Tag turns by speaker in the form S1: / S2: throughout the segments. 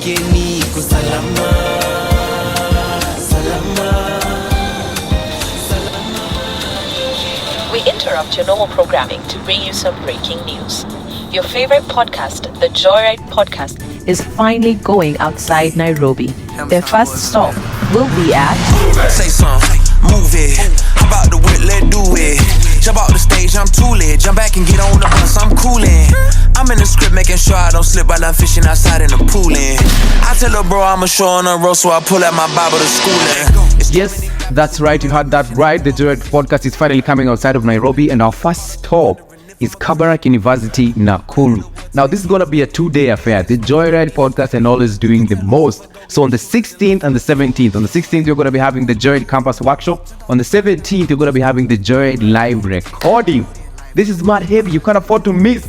S1: kwake niko salama.
S2: We interrupt your normal programming to bring you some breaking news. Your favorite podcast, the Joyride Podcast, is finally going outside Nairobi. Their first stop will be at...
S3: Say something, move it. How about the whip, let's do it. Jump out the stage, I'm too lit. Jump back and get on the bus, I'm coolin'. I'm in the script making sure I don't slip while I'm fishing outside in the poolin'. I tell her bro I'm a show on the road, so I pull out my Bible to schoolin'.
S4: Yes, that's right. You heard that right. The Joyride Podcast is finally coming outside of Nairobi, and our first stop is Kabarak University, Nakuru. Now, this is going to be a 2-day affair. The Joyride Podcast and all is doing the most. So on the 16th and the 17th. On the 16th, you're going to be having the Joyride Campus Workshop. On the 17th, you're going to be having the Joyride Live Recording. This is mad heavy. You can't afford to miss.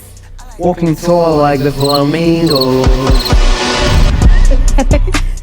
S1: Walking tall like the flamingo.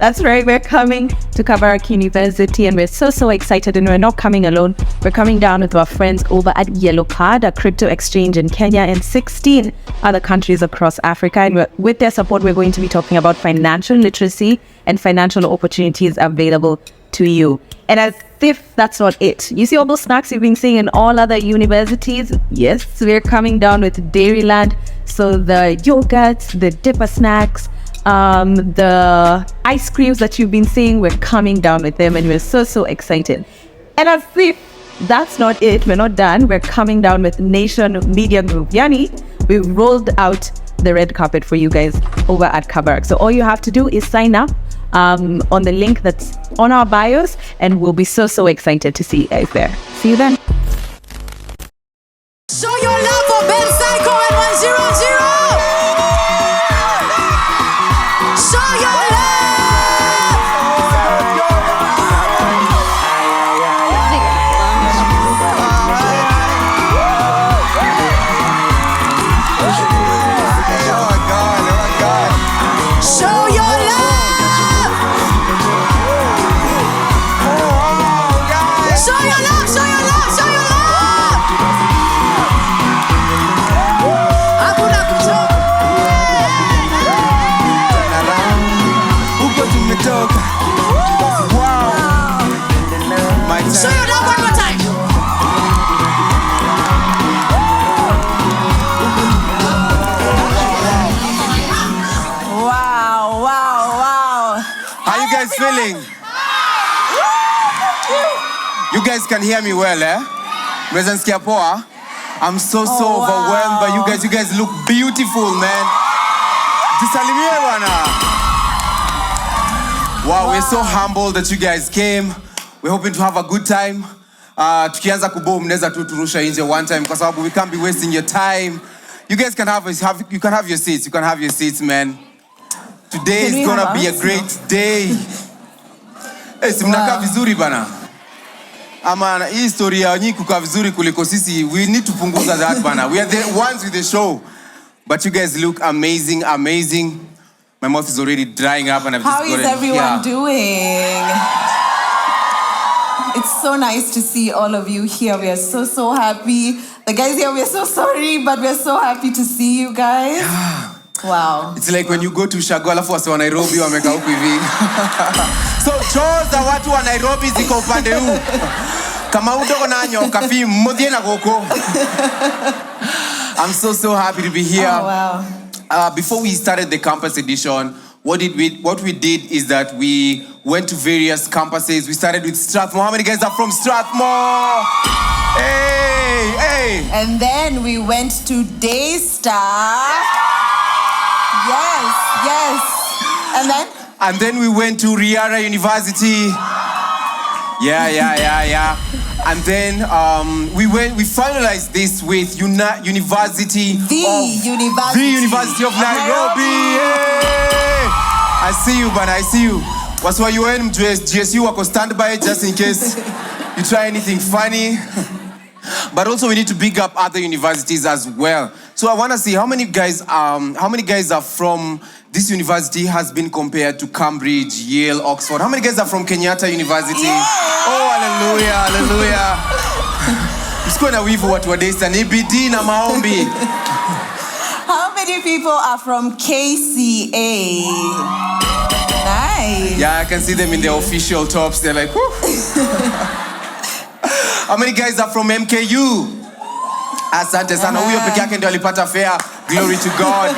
S2: That's right, we're coming to Kabarak University and we're so excited, and we're not coming alone. We're coming down with our friends over at Yellow Card, a crypto exchange in Kenya and 16 other countries across Africa. And with their support, we're going to be talking about financial literacy and financial opportunities available to you. And as if that's not it, you see all those snacks you've been seeing in all other universities? Yes, we're coming down with Dairyland. So the yogurts, the dipper snacks, the ice creams that you've been seeing, we're coming down with them, and we're so excited. And as if that's not it, we're not done. We're coming down with Nation Media Group. Yani, we've rolled out the red carpet for you guys over at Kabarak. So all you have to do is sign up on the link that's on our bios, and we'll be so excited to see you guys there. See you then.
S5: Show your love for Ben Psycho and 100. Show your
S6: feeling? You guys can hear me well, eh? Mnasikia poa? I'm so overwhelmed by you guys. You guys look beautiful, man. Jisalimie bwana. Wow, we're so humbled that you guys came. We're hoping to have a good time. Tukianza kubo mnaweza tu turusha nje one time kwa sababu we can't be wasting your time. You guys can have your seats. You can have your seats, man. Today is gonna be a great day. Mnakaa vizuri bana. Ama hii story ya nyinyi kukaa vizuri kuliko sisi, we need to punguza that bana. We are the ones with the show. But you guys look amazing. My mouth is already drying up and I've just got it.
S5: How is everyone doing? It's so nice to see all of you here. We are so happy. The guys here, we are so sorry, but we are so happy to see you guys. Wow.
S6: It's like when you go to Shago alafu wase wa Nairobi wamekaa huku hivi. So chores za watu wa Nairobi ziko upande huu. Kama udogo nanyo kafi modie na goko. I'm so happy to be here.
S5: Oh, wow.
S6: Before we started the campus edition, what we did is that we went to various campuses. We started with Strathmore. How many guys are from Strathmore? Hey.
S5: And then we went to Daystar. Yes.
S6: And then we went to Riara University. Yeah. And then we finalized this with University of Nairobi. Yay! I see you, but I see you. What's why you in GSU wako standby just in case you try anything funny. But also we need to big up other universities as well. So I want to see how many guys are from this university has been compared to Cambridge, Yale, Oxford. How many guys are from Kenyatta University?
S5: Yeah.
S6: Oh, hallelujah. Msikuwe na wivu watu wa Daystar, ni bidii na maombi.
S5: How many people are from KCA?
S6: Yeah, I can see them in their official tops. They're like, whew. How many guys are from MKU? Asante sana. Huyo peke yake ndio alipata fare. Glory to God.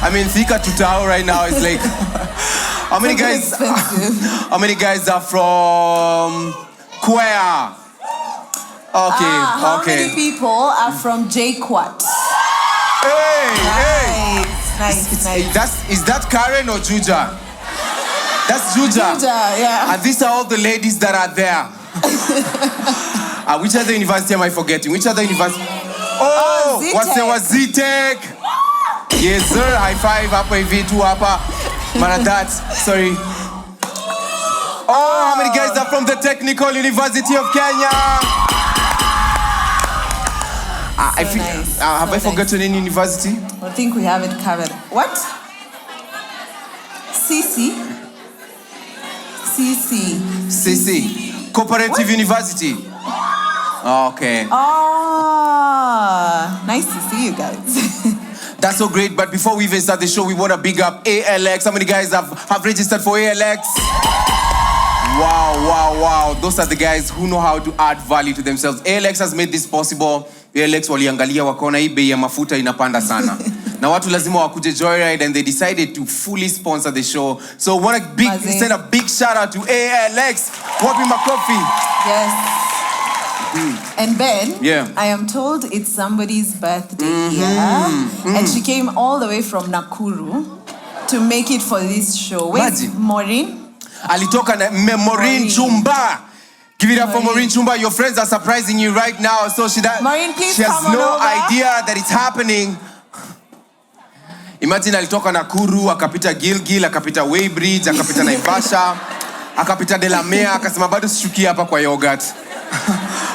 S6: I mean, Thika to Tao right now is like, how many guys? How many guys are from Kwea? Okay,
S5: How
S6: okay.
S5: many people are from JQuat?
S6: Hey,
S5: Nice.
S6: Is that Karen or Juja? That's Juja.
S5: Yeah.
S6: And these are all the ladies that are there. Which other university am I forgetting? Which other university? Oh, what's the Z-Tech? Yes, sir. High five. Hapa hivi tu hapa. Maradat. Sorry. Oh, how many guys are from the Technical University of Kenya? Have I forgotten any university?
S5: I think we have it covered. What? CC?
S6: Cooperative
S5: What?
S6: University. Okay.
S5: Oh, nice to see you guys.
S6: That's so great. But before we even start the show, we want to big up ALX. How many guys have registered for ALX? Wow. Those are the guys who know how to add value to themselves. ALX has made this possible. ALX waliangalia wakaona hii bei ya mafuta inapanda sana. Na watu lazima wakuje Joyride, and they decided to fully sponsor the show. So want to send a big shout out to ALX. Wapi Makofi.
S5: Yes. And Ben,
S6: Yeah.
S5: I am told it's somebody's birthday here. And she came all the way from Nakuru to make it for this show. Where's
S6: Maji.
S5: Maureen?
S6: Alitoka na Maureen Chumba. Give it up for Maureen Chumba. Your friends are surprising you right now. So
S5: Maureen, please
S6: she has
S5: come on
S6: no
S5: over.
S6: idea that it's happening. Imagine alitoka Nakuru, akapita Gilgil, akapita Weybridge, akapita Naivasha, akapita Delamere, akasema bado sishuki hapa kwa yogurt.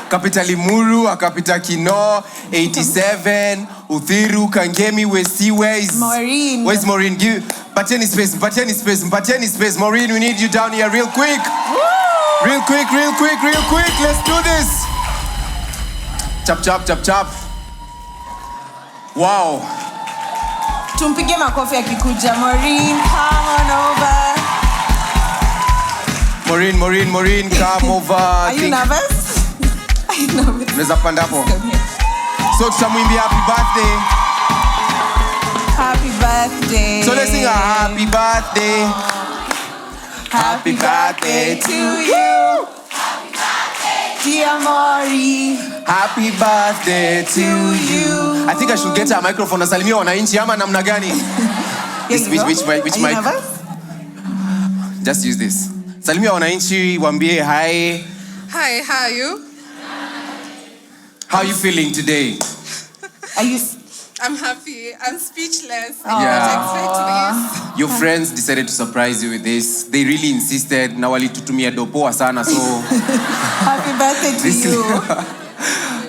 S6: Akapita Limuru, akapita Kino, 87, Uthiru, Kangemi, Wesi. Where's
S5: Maureen?
S6: Maureen? Patieni space. Maureen, we need you down here real quick.
S5: Woo!
S6: Real quick. Let's do this. Chap. Wow.
S5: Tumpige makofi akikuja. Maureen, come on over.
S6: Maureen, come over.
S5: Are you nervous? Are you nervous?
S6: Unaweza panda hapo.
S5: Come here.
S6: So tutamwimbia happy birthday.
S5: Happy birthday.
S6: So let's sing a happy birthday.
S5: Happy birthday to you. Dear Maureen.
S6: Happy birthday to you. I think I should get a microphone na salimia wananchi ama namna gani? Which
S5: Are you
S6: mic?
S5: nervous?
S6: Just use this. Salimia wananchi, waambie hi.
S7: Hi, how are you?
S6: How are you feeling today?
S5: Are you?
S7: I'm happy. I'm speechless. I
S6: Yeah.
S7: can't expect this.
S6: Your friends decided to surprise you with this. They really insisted. Na walitutumia dopoa sana, so
S5: Happy birthday to
S6: This-
S5: you.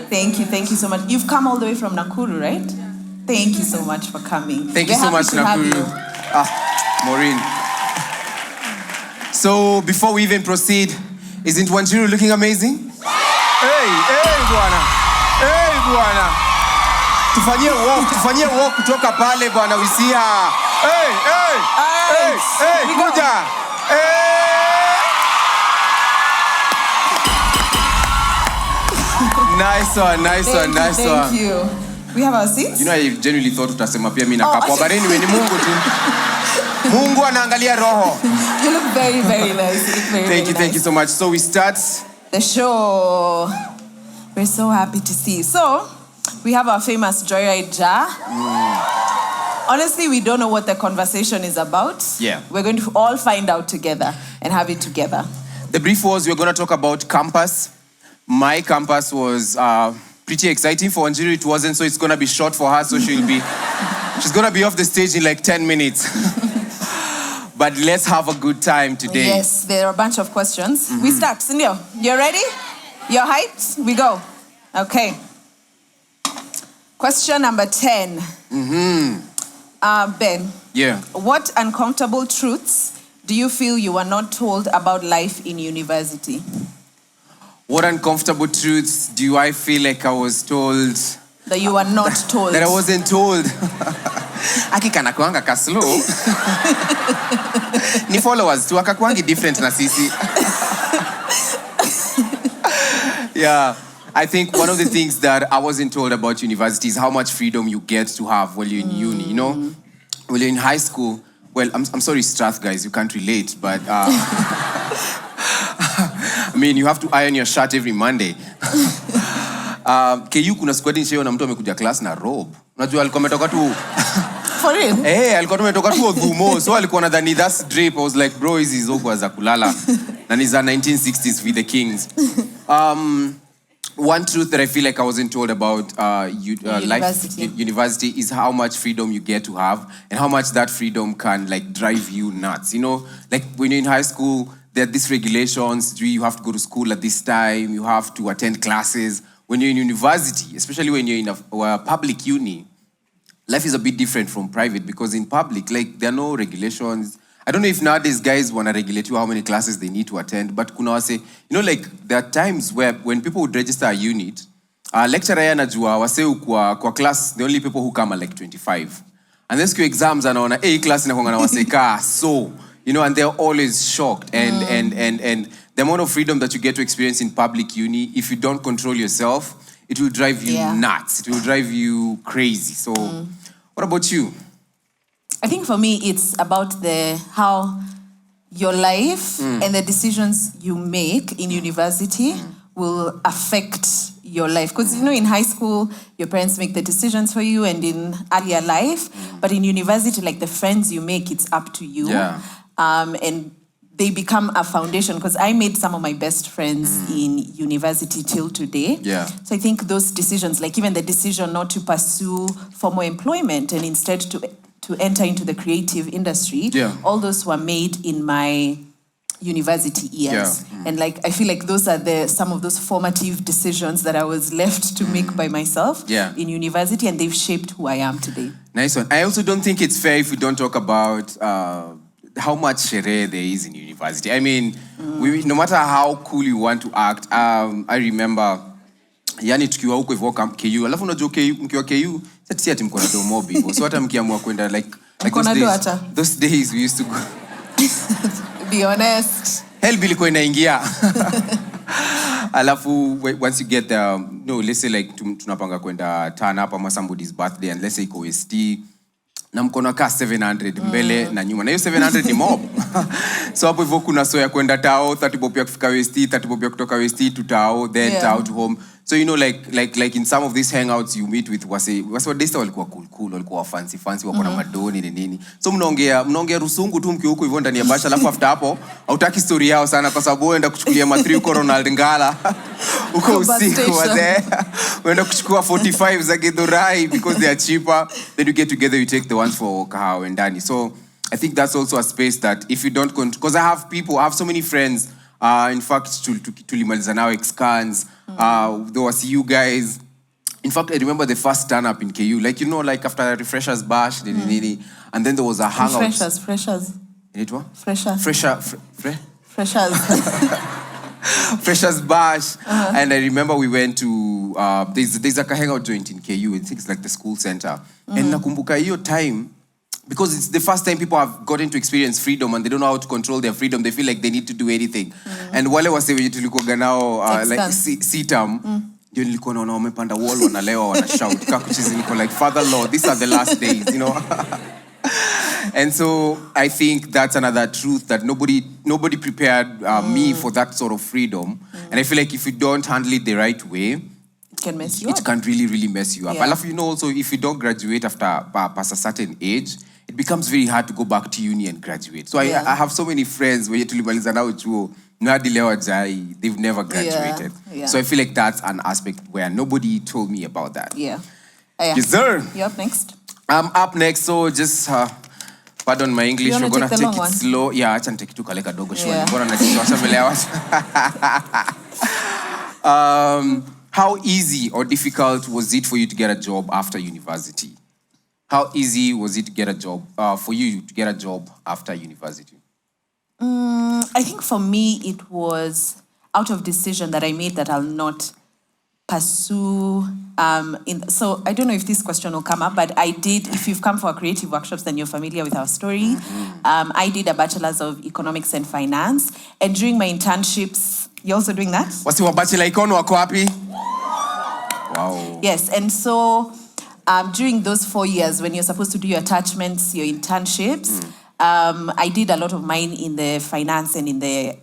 S5: Thank you so much. You've come all the way from Nakuru, right? Thank you so much for coming.
S6: thank you
S5: We're
S6: so
S5: happy
S6: much,
S5: to have
S6: Nakuru.
S5: you.
S6: Maureen. So before we even proceed, isn't Wanjiru looking amazing? Hey, bwana. Tufanyie walk kutoka pale bwana, we see her. Hey,
S5: We go.
S6: kuja. Nice one.
S5: Thank you. We have our seats?
S6: You know, I genuinely thought utasema pia mimi nakapwa,
S5: Oh.
S6: but anyway, ni Mungu tu. Mungu anaangalia roho.
S5: You look very, very nice. You look very,
S6: Thank you so much. So we start.
S5: The show. We're so happy to see you. So, we have our famous Joyride jar. Honestly, we don't know what the conversation is about.
S6: Yeah.
S5: We're going to all find out together and have it together.
S6: The brief was we're going to talk about campus. My campus was pretty exciting for Wanjiru. It wasn't, so it's going to be short for her. So she's going to be off the stage in like 10 minutes. But let's have a good time today.
S5: Yes, there are a bunch of questions. We start. Cindy, you ready? You're hyped? We go. Okay. Question number 10. Ben,
S6: Yeah.
S5: what uncomfortable truths do you feel you were not told about life in university?
S6: What uncomfortable truths do I feel like I was told
S5: That you were not told.
S6: that I wasn't told? Aki kana kuanga kaslo. Ni followers tu akakwangi different na sisi. Yeah, I think one of the things that I wasn't told about university is how much freedom you get to have while you're in uni, you know? When you're in high school, well, I'm sorry, Strath guys, you can't relate, but I mean, you have to iron your shirt every Monday. KU kuna squad nishayo na mtu amekuja class na robe. Unajua alikuwa ametoka tu
S5: For real?
S6: alikuwa ametoka tu Odhumo. So alikuwa nadhani that's drape. I was like, bro, hizi zoko za kulala. Na ni za 1960s with the Kings. One truth that I feel like I wasn't told about university is how much freedom you get to have and how much that freedom can like drive you nuts. You know, like when you're in high school, there are these regulations. You have to go to school at this time. You have to attend classes. When you're in university, especially when you're in a public uni, life is a bit different from private because in public, like there are no regulations. I don't know if nowadays guys want to regulate you how many classes they need to attend, but kuna wase, you know, like there are times where when people would register a unit, lecturer ya najua wase kwa class, the only people who come are like 25. And then siku exams anaona, class inakuanga na wase ka, so, you know, and they're always shocked. And the amount of freedom that you get to experience in public uni, if you don't control yourself, it will drive you nuts. It will drive you crazy. So, what about you?
S5: I think for me, it's about how your life and the decisions you make in university will affect your life. Because, you know, in high school, your parents make the decisions for you and in earlier life. But in university, like the friends you make, it's up to you.
S6: Yeah.
S5: And they become a foundation. Because I made some of my best friends in university till today.
S6: Yeah.
S5: So I think those decisions, like even the decision not to pursue formal employment and instead to enter into the creative industry, all those were made in my university years. And like I feel like those are some of those formative decisions that I was left to make by myself in university, and they've shaped who I am today.
S6: Nice one. I also don't think it's fair if we don't talk about how much sherehe there is in university. I mean, no matter how cool you want to act, I remember yani tukiwa huko hivyo KU, alafu unajua mkiwa KU si ati mko na domobi hivyo, so hata mkiamua kwenda like those days we used to go.
S5: Be honest,
S6: hell bill ilikuwa inaingia. Alafu once you get there, no, let's say like tunapanga kwenda turn up ama somebody's birthday, and let's say iko ST na mkono ka 700 mbele na nyuma, na hiyo 700 ni mob. So hapo hivyo kuna soya kwenda tao 30 bob ya kufika West, 30 bob ya kutoka West to tao, then tao to home. So you know, like in some of these hangouts you meet with wase Daystar walikuwa cool, walikuwa fancy wako na madoni nini. So mnaongea rusungu tu mkiwa huko hivyo ndani ya basha, alafu after hapo hautaki story yao sana kwa sababu uenda kuchukulia matri uko Ronald Ngala uko usiku wazee, uenda kuchukua 45 za Githurai because they are cheaper, then you get together, you take the ones for kahawa ndani. So I think that's also a space that if you don't because I have so many friends. In fact, tulimaliza nao excans. There was you guys. In fact, I remember the first stand-up in KU. Like, you know, like after a refreshers bash, and then there was a hangout.
S5: Freshers.
S6: In what?
S5: Freshers.
S6: Freshers bash. And I remember we went to, there's like a hangout joint in KU. I think it's like the school center. And nakumbuka hiyo time, because it's the first time people have gotten to experience freedom and they don't know how to control their freedom. They feel like they need to do anything. And wale wase wenye tulikuwa nao like sitam, ndio nilikuwa naona wamepanda wall wanalewa wana shout kakuchizi niko like, Father Lord, these are the last days, you know. And so I think that's another truth, that nobody prepared me for that sort of freedom. And I feel like if you don't handle it the right way,
S5: can mess you up.
S6: It can really, really mess you up. I love, you know, also if you don't graduate after past a certain age, it becomes very hard to go back to uni and graduate. So I have so many friends where tulimaliza nao chuo ngadi leo jai, they've never graduated. So I feel like that's an aspect where nobody told me about that.
S5: Yes,
S6: sir.
S5: You're up next.
S6: I'm up next, so just pardon my English. We're gonna take it slow. Yeah, acha nitake tu kale kadogo shwari. Mbona najitosha mbele ya watu. How easy or difficult was it for you to get a job after university? How easy was it to get a job, for you to get a job after university?
S5: I think for me, it was out of decision that I made that I'll not pursue so I don't know if this question will come up, but I did, if you've come for our creative workshops, then you're familiar with our story. I did a bachelor's of economics and finance, and during my internships, you're also doing that?
S6: Wasi wa bachelor icon wako wapi? Wow.
S5: Yes, and so during those 4 years, when you're supposed to do your attachments, your internships, I did a lot of mine in the finance and in the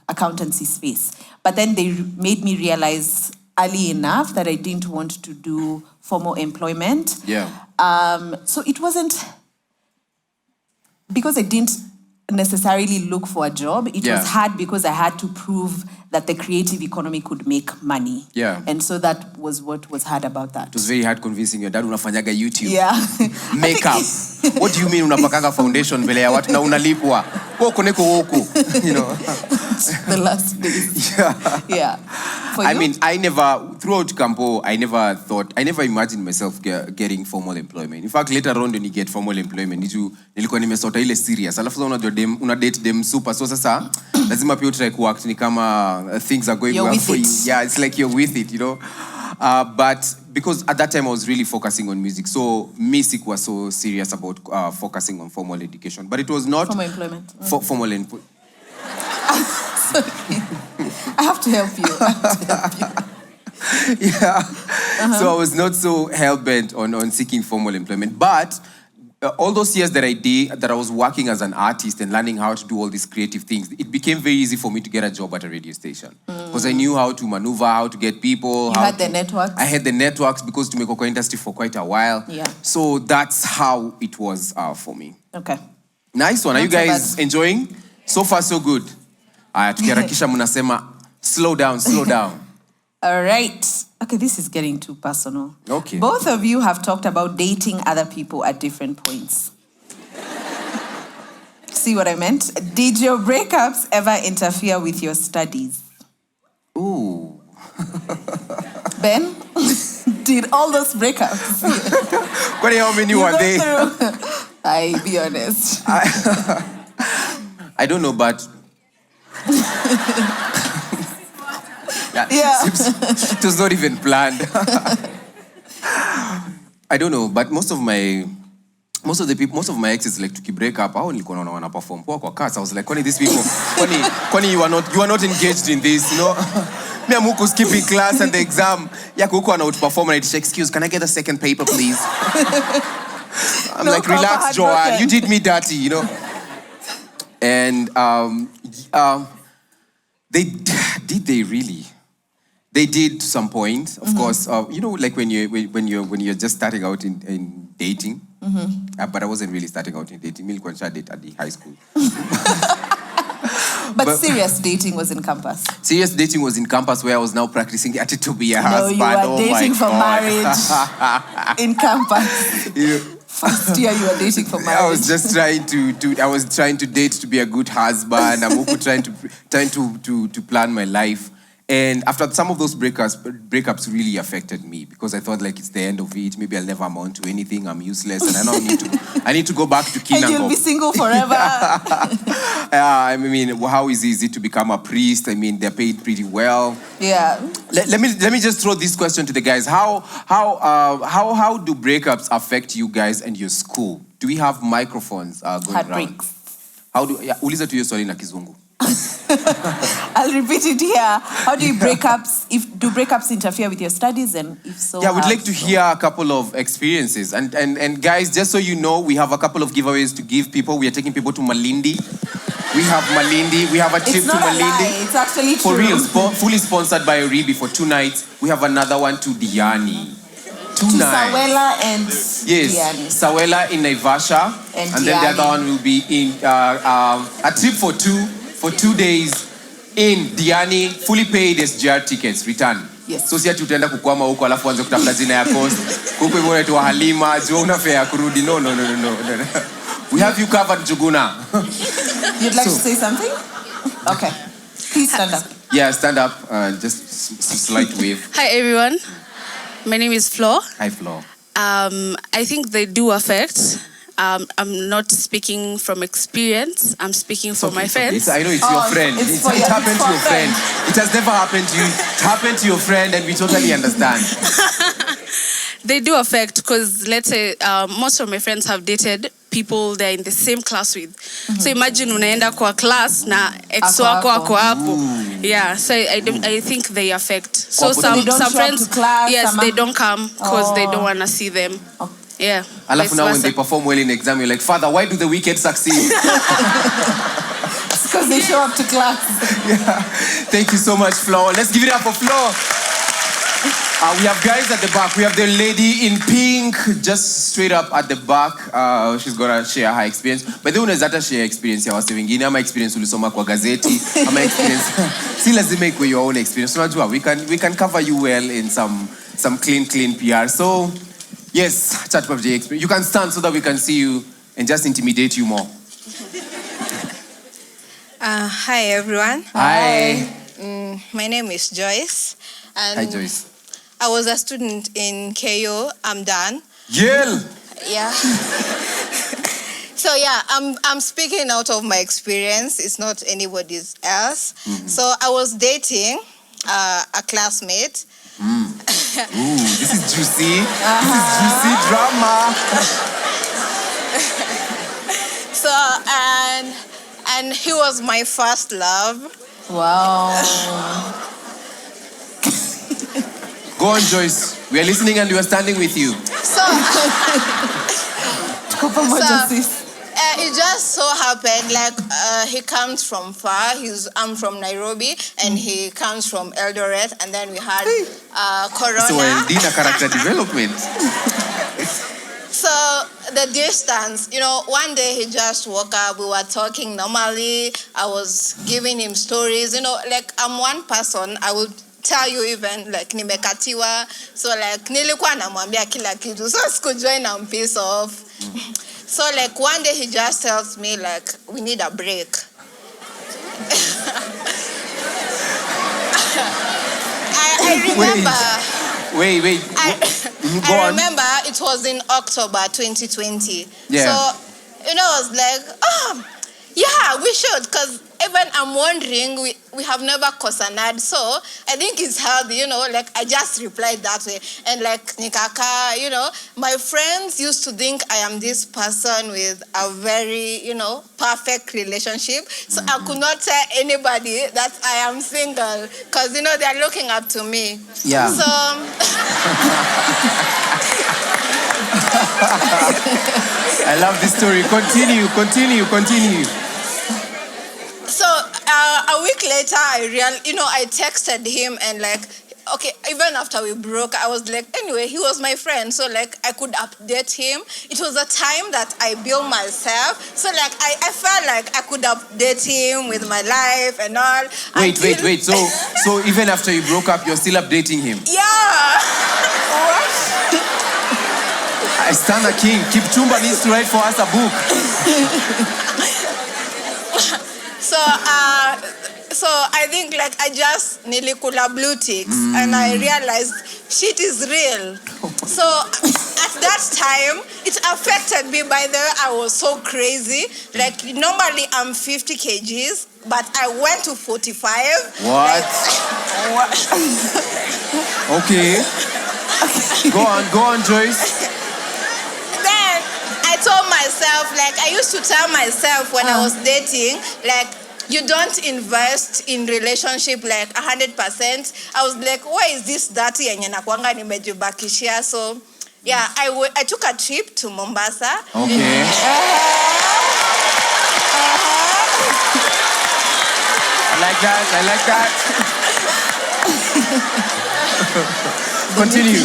S5: accountancy space. But then they made me realize early enough that I didn't want to do formal employment.
S6: Yeah.
S5: So it wasn't, because I didn't necessarily look for a job, it was hard because I had to prove that the creative economy could make money.
S6: Yeah.
S5: And so that was what was hard about that.
S6: It was very hard convincing your dad unafanyaga YouTube.
S5: Yeah.
S6: Makeup. What do you mean unapakanga foundation mbele ya watu na unalipwa? Woko neko woko. You know.
S5: The last days. Yeah. For
S6: I
S5: you?
S6: mean, throughout Campo, I never imagined myself getting formal employment. In fact, later on when you get formal employment, nilikuwa nimesota ile serious. Alafu sasa una date them super. So sasa, lazima pia utry kuact ni kama things are going well for you. Yeah, it's like you're with it, you know. But because at that time I was really focusing on music, so music was so serious about focusing on formal education. But it was not
S5: formal employment.
S6: Formal employment.
S5: I have to help you.
S6: Yeah. So I was not so hell-bent on seeking formal employment. But all those years that I was working as an artist and learning how to do all these creative things, it became very easy for me to get a job at a radio station. Because I knew how to maneuver, how to get people.
S5: You had the networks?
S6: I had the networks because to make a industry for quite a while.
S5: Yeah.
S6: So that's how it was for me.
S5: Okay.
S6: Nice one. Are you
S5: Not so
S6: guys
S5: bad.
S6: enjoying? So far, so good. Tukiharakisha mnasema, slow down, slow down.
S5: All right. Okay, this is getting too personal.
S6: Okay.
S5: Both of you have talked about dating other people at different points. See what I meant? Did your breakups ever interfere with your studies?
S6: Ooh.
S5: Ben? Did all those breakups?
S6: How many were they?
S5: I be honest.
S6: I don't know, but
S5: Yeah.
S6: it was not even planned. I don't know, but most of my exes like to break up. Hao nilikuwa naona wana perform poa kwa cast. I was like, kwani these people, kwani you are not engaged in this, you know? Me I'm huko skipping class and the exam. Yako huko ana outperform and I say, excuse, can I get a second paper, please? I'm like, relax, Joanne. You did me dirty, you know? And they really? They did to some point, of course. You know, like when you're just starting out in dating. But I wasn't really starting out in dating. Nilikuwa date at the high school.
S5: But serious dating was in campus.
S6: Serious dating was in campus, where I was now practicing to be a husband.
S5: No, you were
S6: oh
S5: dating
S6: my
S5: for
S6: God.
S5: marriage in campus.
S6: Yeah.
S5: First year you were dating for marriage.
S6: I was just trying to date to be a good husband. I'm also trying to plan my life. And after some of those breakups really affected me, because I thought like it's the end of it. Maybe I'll never amount to anything. I'm useless, and I need to go back to Kinango.
S5: And you'll be single forever.
S6: I mean, how easy is it to become a priest? I mean, they're paid pretty well.
S5: Yeah.
S6: Let me just throw this question to the guys. How do breakups affect you guys and your school? Do we have microphones going
S5: Heartbreaks.
S6: around? Uliza tu hiyo swali na Kizungu.
S5: I'll repeat it here. How do breakups interfere with your studies, and if so?
S6: Yeah, we'd like to hear a couple of experiences. And guys, just so you know, we have a couple of giveaways to give people. We are taking people to Malindi. We have Malindi. We have a trip
S5: It's
S6: to
S5: not a
S6: Malindi.
S5: lie. It's actually
S6: For
S5: true.
S6: real, fully sponsored by Oribi for 2 nights. We have another one to Diani. 2
S5: To
S6: nights.
S5: Sawela and
S6: Yes,
S5: Diani.
S6: Sawela in Naivasha.
S5: And
S6: then the
S5: Diani.
S6: other one will be in a trip for 2 days in Diani, fully paid SGR tickets, return.
S5: Yes.
S6: So si ati utaenda kukwama huko alafu anze kutafuta jina ya coast. Huko hivyo unaitwa Halima, jua una fare ya kurudi. No. We have you covered, Juguna.
S5: You'd like to say something? Okay. Please stand up.
S6: Yeah, stand up. Just slight wave.
S8: Hi everyone, my name is Flo.
S6: Hi, Flo.
S8: I think they do affect. I'm not speaking from experience. I'm speaking for my friends.
S6: I know it's your friend. It happened to your friend. It has never happened to you. It happened to your friend, and we totally understand.
S8: They do affect because, let's say, most of my friends have dated people they're in the same class with. So imagine unaenda kwa class na ex wako ako hapo. Yeah, so I think they affect. So some friends, yes, they don't come because they don't want to see them. Yeah.
S6: Alafu now when they perform well in exam, you're like, Father, why do the wicked succeed?
S5: Because they show up to class.
S6: Yeah. Thank you so much, Flo. Let's give it up for Flo. We have guys at the back. We have the lady in pink, just straight up at the back. She's gonna share her experience. But then unaweza share experience ya wase wengine ama experience ulisoma kwa gazeti ama experience. Si lazima ikuwe your own experience. Unajua, we can cover you well in some clean PR. So, yes, chat about the experience. You can stand so that we can see you and just intimidate you more.
S9: Hi everyone.
S6: Hi.
S9: My name is Joyce. And
S6: Hi, Joyce.
S9: I was a student in KO. I'm done.
S6: Yale.
S9: Yeah. So yeah, I'm speaking out of my experience. It's not anybody's else. So I was dating a classmate.
S6: Ooh, this is juicy. This is juicy drama.
S9: So and he was my first love.
S5: Wow.
S6: Go on, Joyce. We are listening and we are standing with you.
S9: It just so happened, like he comes from far. I'm from Nairobi, and he comes from Eldoret, and then we had Corona.
S6: So, Dina character development.
S9: So the distance, one day he just woke up. We were talking normally. I was giving him stories. Like I'm one person. I will tell you even like nimekatiwa. So like nilikuwa namwambia kila kitu. So sikujoin and piece off. So like one day he just tells me like we need a break. I remember.
S6: Wait.
S9: I remember it was in October 2020.
S6: Yeah.
S9: So, I was like, yeah, we should, because even I'm wondering, we have never cosanad, so I think it's healthy, like I just replied that way. And like Nikaka, my friends used to think I am this person with a very, perfect relationship. So I could not tell anybody that I am single, because, they're looking up to me.
S6: Yeah.
S9: So...
S6: I love this story. Continue.
S9: So a week later, I texted him and like, okay, even after we broke, I was like, anyway, he was my friend, so like I could update him. It was a time that I built myself, so like I felt like I could update him with my life and all.
S6: Wait. So even after you broke up, you're still updating him?
S9: Yeah.
S6: I stand a king. Kipchumba needs to write for us a book.
S9: So I think like I just nilikula blue ticks and I realized shit is real. So at that time, it affected me. By the way, I was so crazy. Like normally I'm 50 kgs, but I went to 45.
S6: What? Okay. Go on, Joyce.
S9: Then I told myself, like I used to tell myself when I was dating, like, you don't invest in relationship like 100%. I was like, why is this dirty and nakwanga nimejibakishia? So yeah, I took a trip to Mombasa.
S6: Okay. I like that. Continue.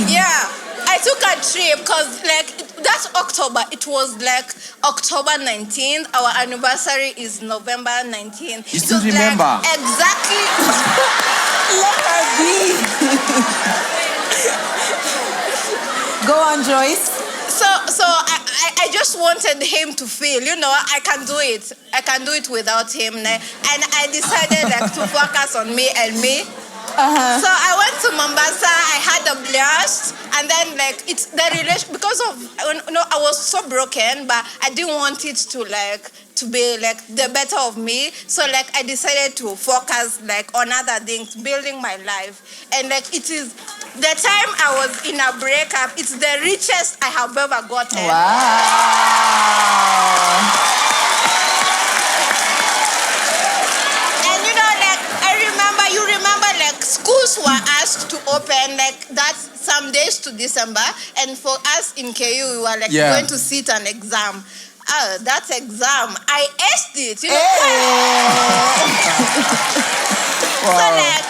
S9: Yeah, I took a trip because like that October, it was like October 19th. Our anniversary is November 19th.
S6: You still remember?
S9: Like, exactly.
S5: Let her be. Go on, Joyce.
S9: So I just wanted him to feel, I can do it. I can do it without him. And I decided like to focus on me and me. So I went to Mombasa. I had a blast, and then like it's the relation because of I was so broken, but I didn't want it to be like the better of me. So like I decided to focus like on other things, building my life, and like it is the time I was in a breakup. It's the richest I have ever gotten.
S10: Wow.
S9: You remember, like, schools were asked to open, like, that's some days to December, and for us in KU, we were, like, going to sit an exam. That exam, I aced it, you know.
S10: Wow.
S9: So, like,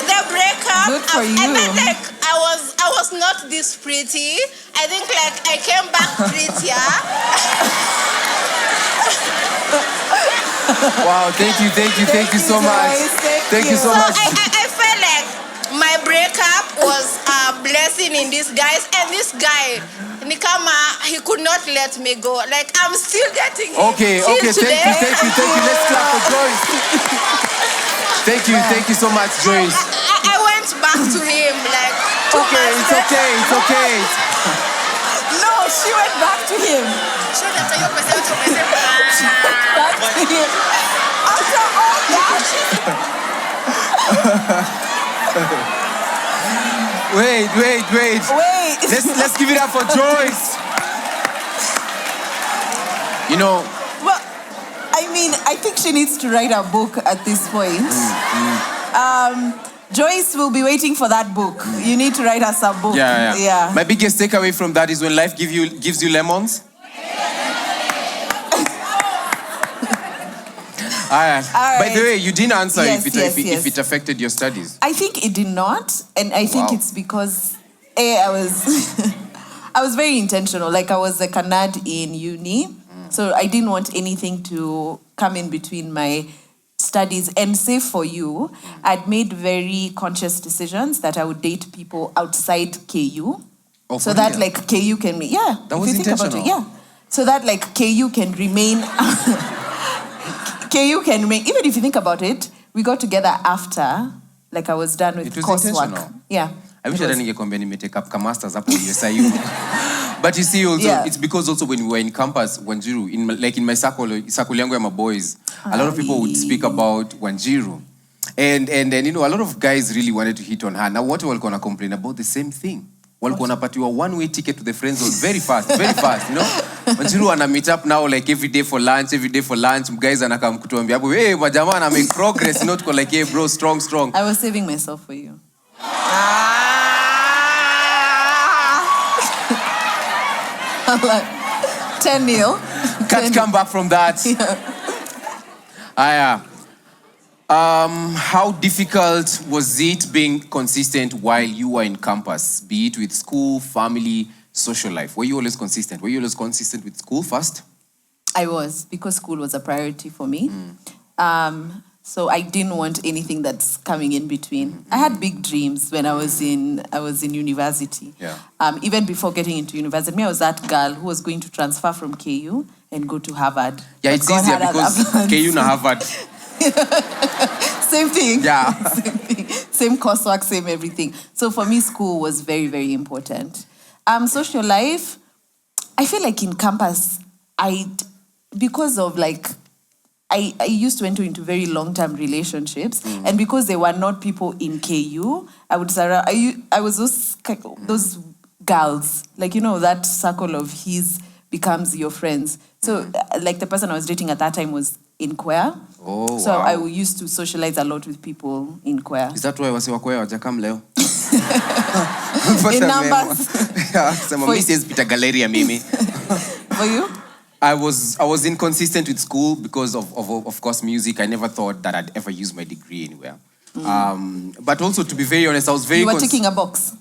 S9: the breakup,
S10: good for you.
S9: and then, like, I was not this pretty. I think, like, I came back prettier.
S6: Wow, thank you so much. Thank you so much.
S9: I felt like my breakup was a blessing in disguise, and this guy, Nikama, he could not let me go. Like, I'm still getting him.
S6: Okay,
S9: till
S6: thank
S9: today.
S6: you. Let's clap for Joyce. Thank you so much, Joyce.
S9: I went back to him, like,
S6: It's okay.
S10: No, she went back to him. Back to him. After all that.
S6: Wait. Let's give it up for Joyce. You know.
S10: Well, I mean, I think she needs to write a book at this point. Joyce will be waiting for that book. You need to write us a book.
S6: Yeah. My biggest takeaway from that is when life gives you lemons. All right. By the way, you didn't answer if it affected your studies.
S10: I think it did not, and I think it's because I was very intentional. Like I was like a nerd in uni, so I didn't want anything to come in between my studies. And save for you, I'd made very conscious decisions that I would date people outside KU, so that like KU can
S6: that was intentional.
S10: So that like KU can remain. KU can remain. Even if you think about it, we got together after, like I was done with coursework. Yeah.
S6: I wish I didn't get take up masters up on USIU. But you see, also it's because also when we were in campus, Wanjiru, in my circle yangu ya my boys, a lot of people would speak about Wanjiru, and you know a lot of guys really wanted to hit on her. Now what walikuwa complain about the same thing. Walikuwa wanapatiwa one-way ticket to the friend zone very fast, you know. Wanjiru wana meet up now like every day for lunch. Guys anakam kutuambia, hey, majamaa na make progress, not like, hey, bro, strong.
S10: I was saving myself for you. I'm like, 10-0.
S6: Can't come back from that. How difficult was it being consistent while you were in campus, be it with school, family, social life? Were you always consistent? Were you always consistent with school first?
S10: I was, because school was a priority for me. So I didn't want anything that's coming in between. I had big dreams when I was in university. Even before getting into university, I was that girl who was going to transfer from KU and go to Harvard.
S6: Yeah, it's easier because KU na Harvard.
S10: Same thing.
S6: Yeah.
S10: Same thing. Same coursework, same everything. So for me, school was very, very important. Social life, I feel like in campus, because of like, I used to enter into very long-term relationships, and because they were not people in KU, I was those girls, like, you know, that circle of his becomes your friends. So like the person I was dating at that time was in choir. So I used to socialize a lot with people in choir.
S6: Is that why wasi wa choir wajakam leo?
S10: In numbers. For you?
S6: I was inconsistent with school because of course music. I never thought that I'd ever use my degree anywhere. But also, to be very honest, I was very.
S10: You were ticking a box.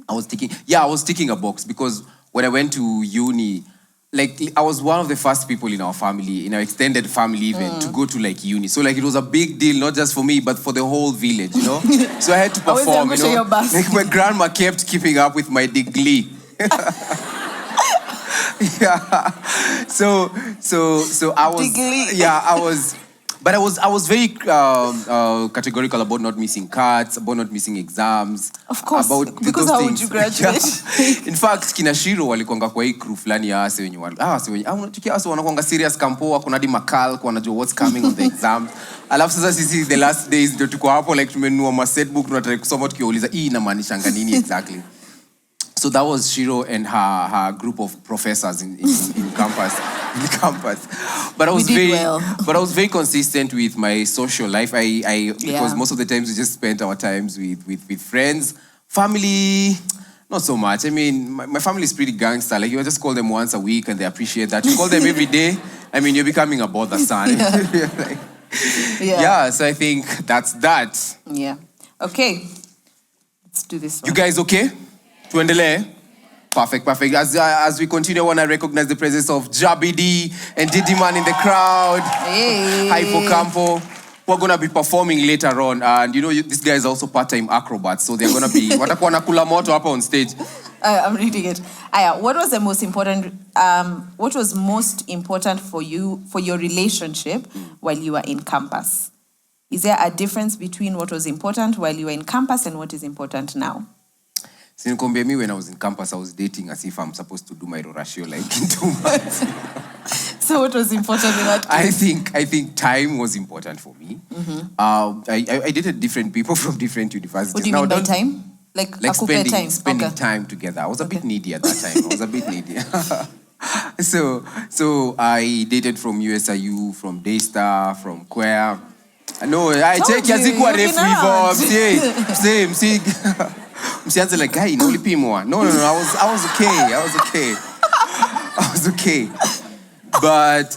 S6: I was ticking a box because when I went to uni, like I was one of the first people in our family, in our extended family even, to go to like uni. So like it was a big deal, not just for me, but for the whole village, you know. So I had to perform, you know. Like my grandma kept keeping up with my degree. Yeah. So I was. But I was very categorical about not missing cards, about not missing exams.
S10: Of course,
S6: about
S10: because
S6: those
S10: how
S6: things.
S10: would you graduate?
S6: Yeah. In fact, kina Shiro walikuanga kwa hii crew fulani ya ase wenye unatukia ase wanakuanga serious kampo, wako na di makal, kwa wanajua what's coming on the exam. Alafu sasa sisi the last days ndio tuko hapo like tumenunua ma set book tunataka kusoma tukiuliza hii inamaanisha nini exactly. So that was Shiro and her group of professors in campus. In campus, but I was very consistent with my social life. Because most of the times we just spent our times with friends, family. Not so much. I mean, my family is pretty gangster. Like you just call them once a week and they appreciate that. You call them every day. I mean, you're becoming a bother son. Yeah. So I think that's that.
S10: Yeah. Okay. Let's do this one.
S6: You guys okay? Tuendelee? Perfect. As we continue, I want to recognize the presence of Jabi D and Diddy Man in the crowd.
S10: Hey.
S6: Hypocampo. We're going to be performing later on. And you know, this guy is also part-time acrobat. So they're going to be watakuwa na kula moto hapa on stage.
S10: I'm reading it. What was most important for you, for your relationship while you were in campus? Is there a difference between what was important while you were in campus and what is important now?
S6: Sinikuambia me when I was in campus, I was dating as if I'm supposed to do my ratio like in 2 months.
S10: So what was important in that case?
S6: I think time was important for me. I dated different people from different universities.
S10: What do you mean by time? Like
S6: spending time together. I was a bit needy at that time. I was a bit needy. So I dated from USIU, from Daystar, from Queer. No, I take yazikuwa refu hivyo. Same. Msianze like, guy, nolipimwa. No. I was okay. But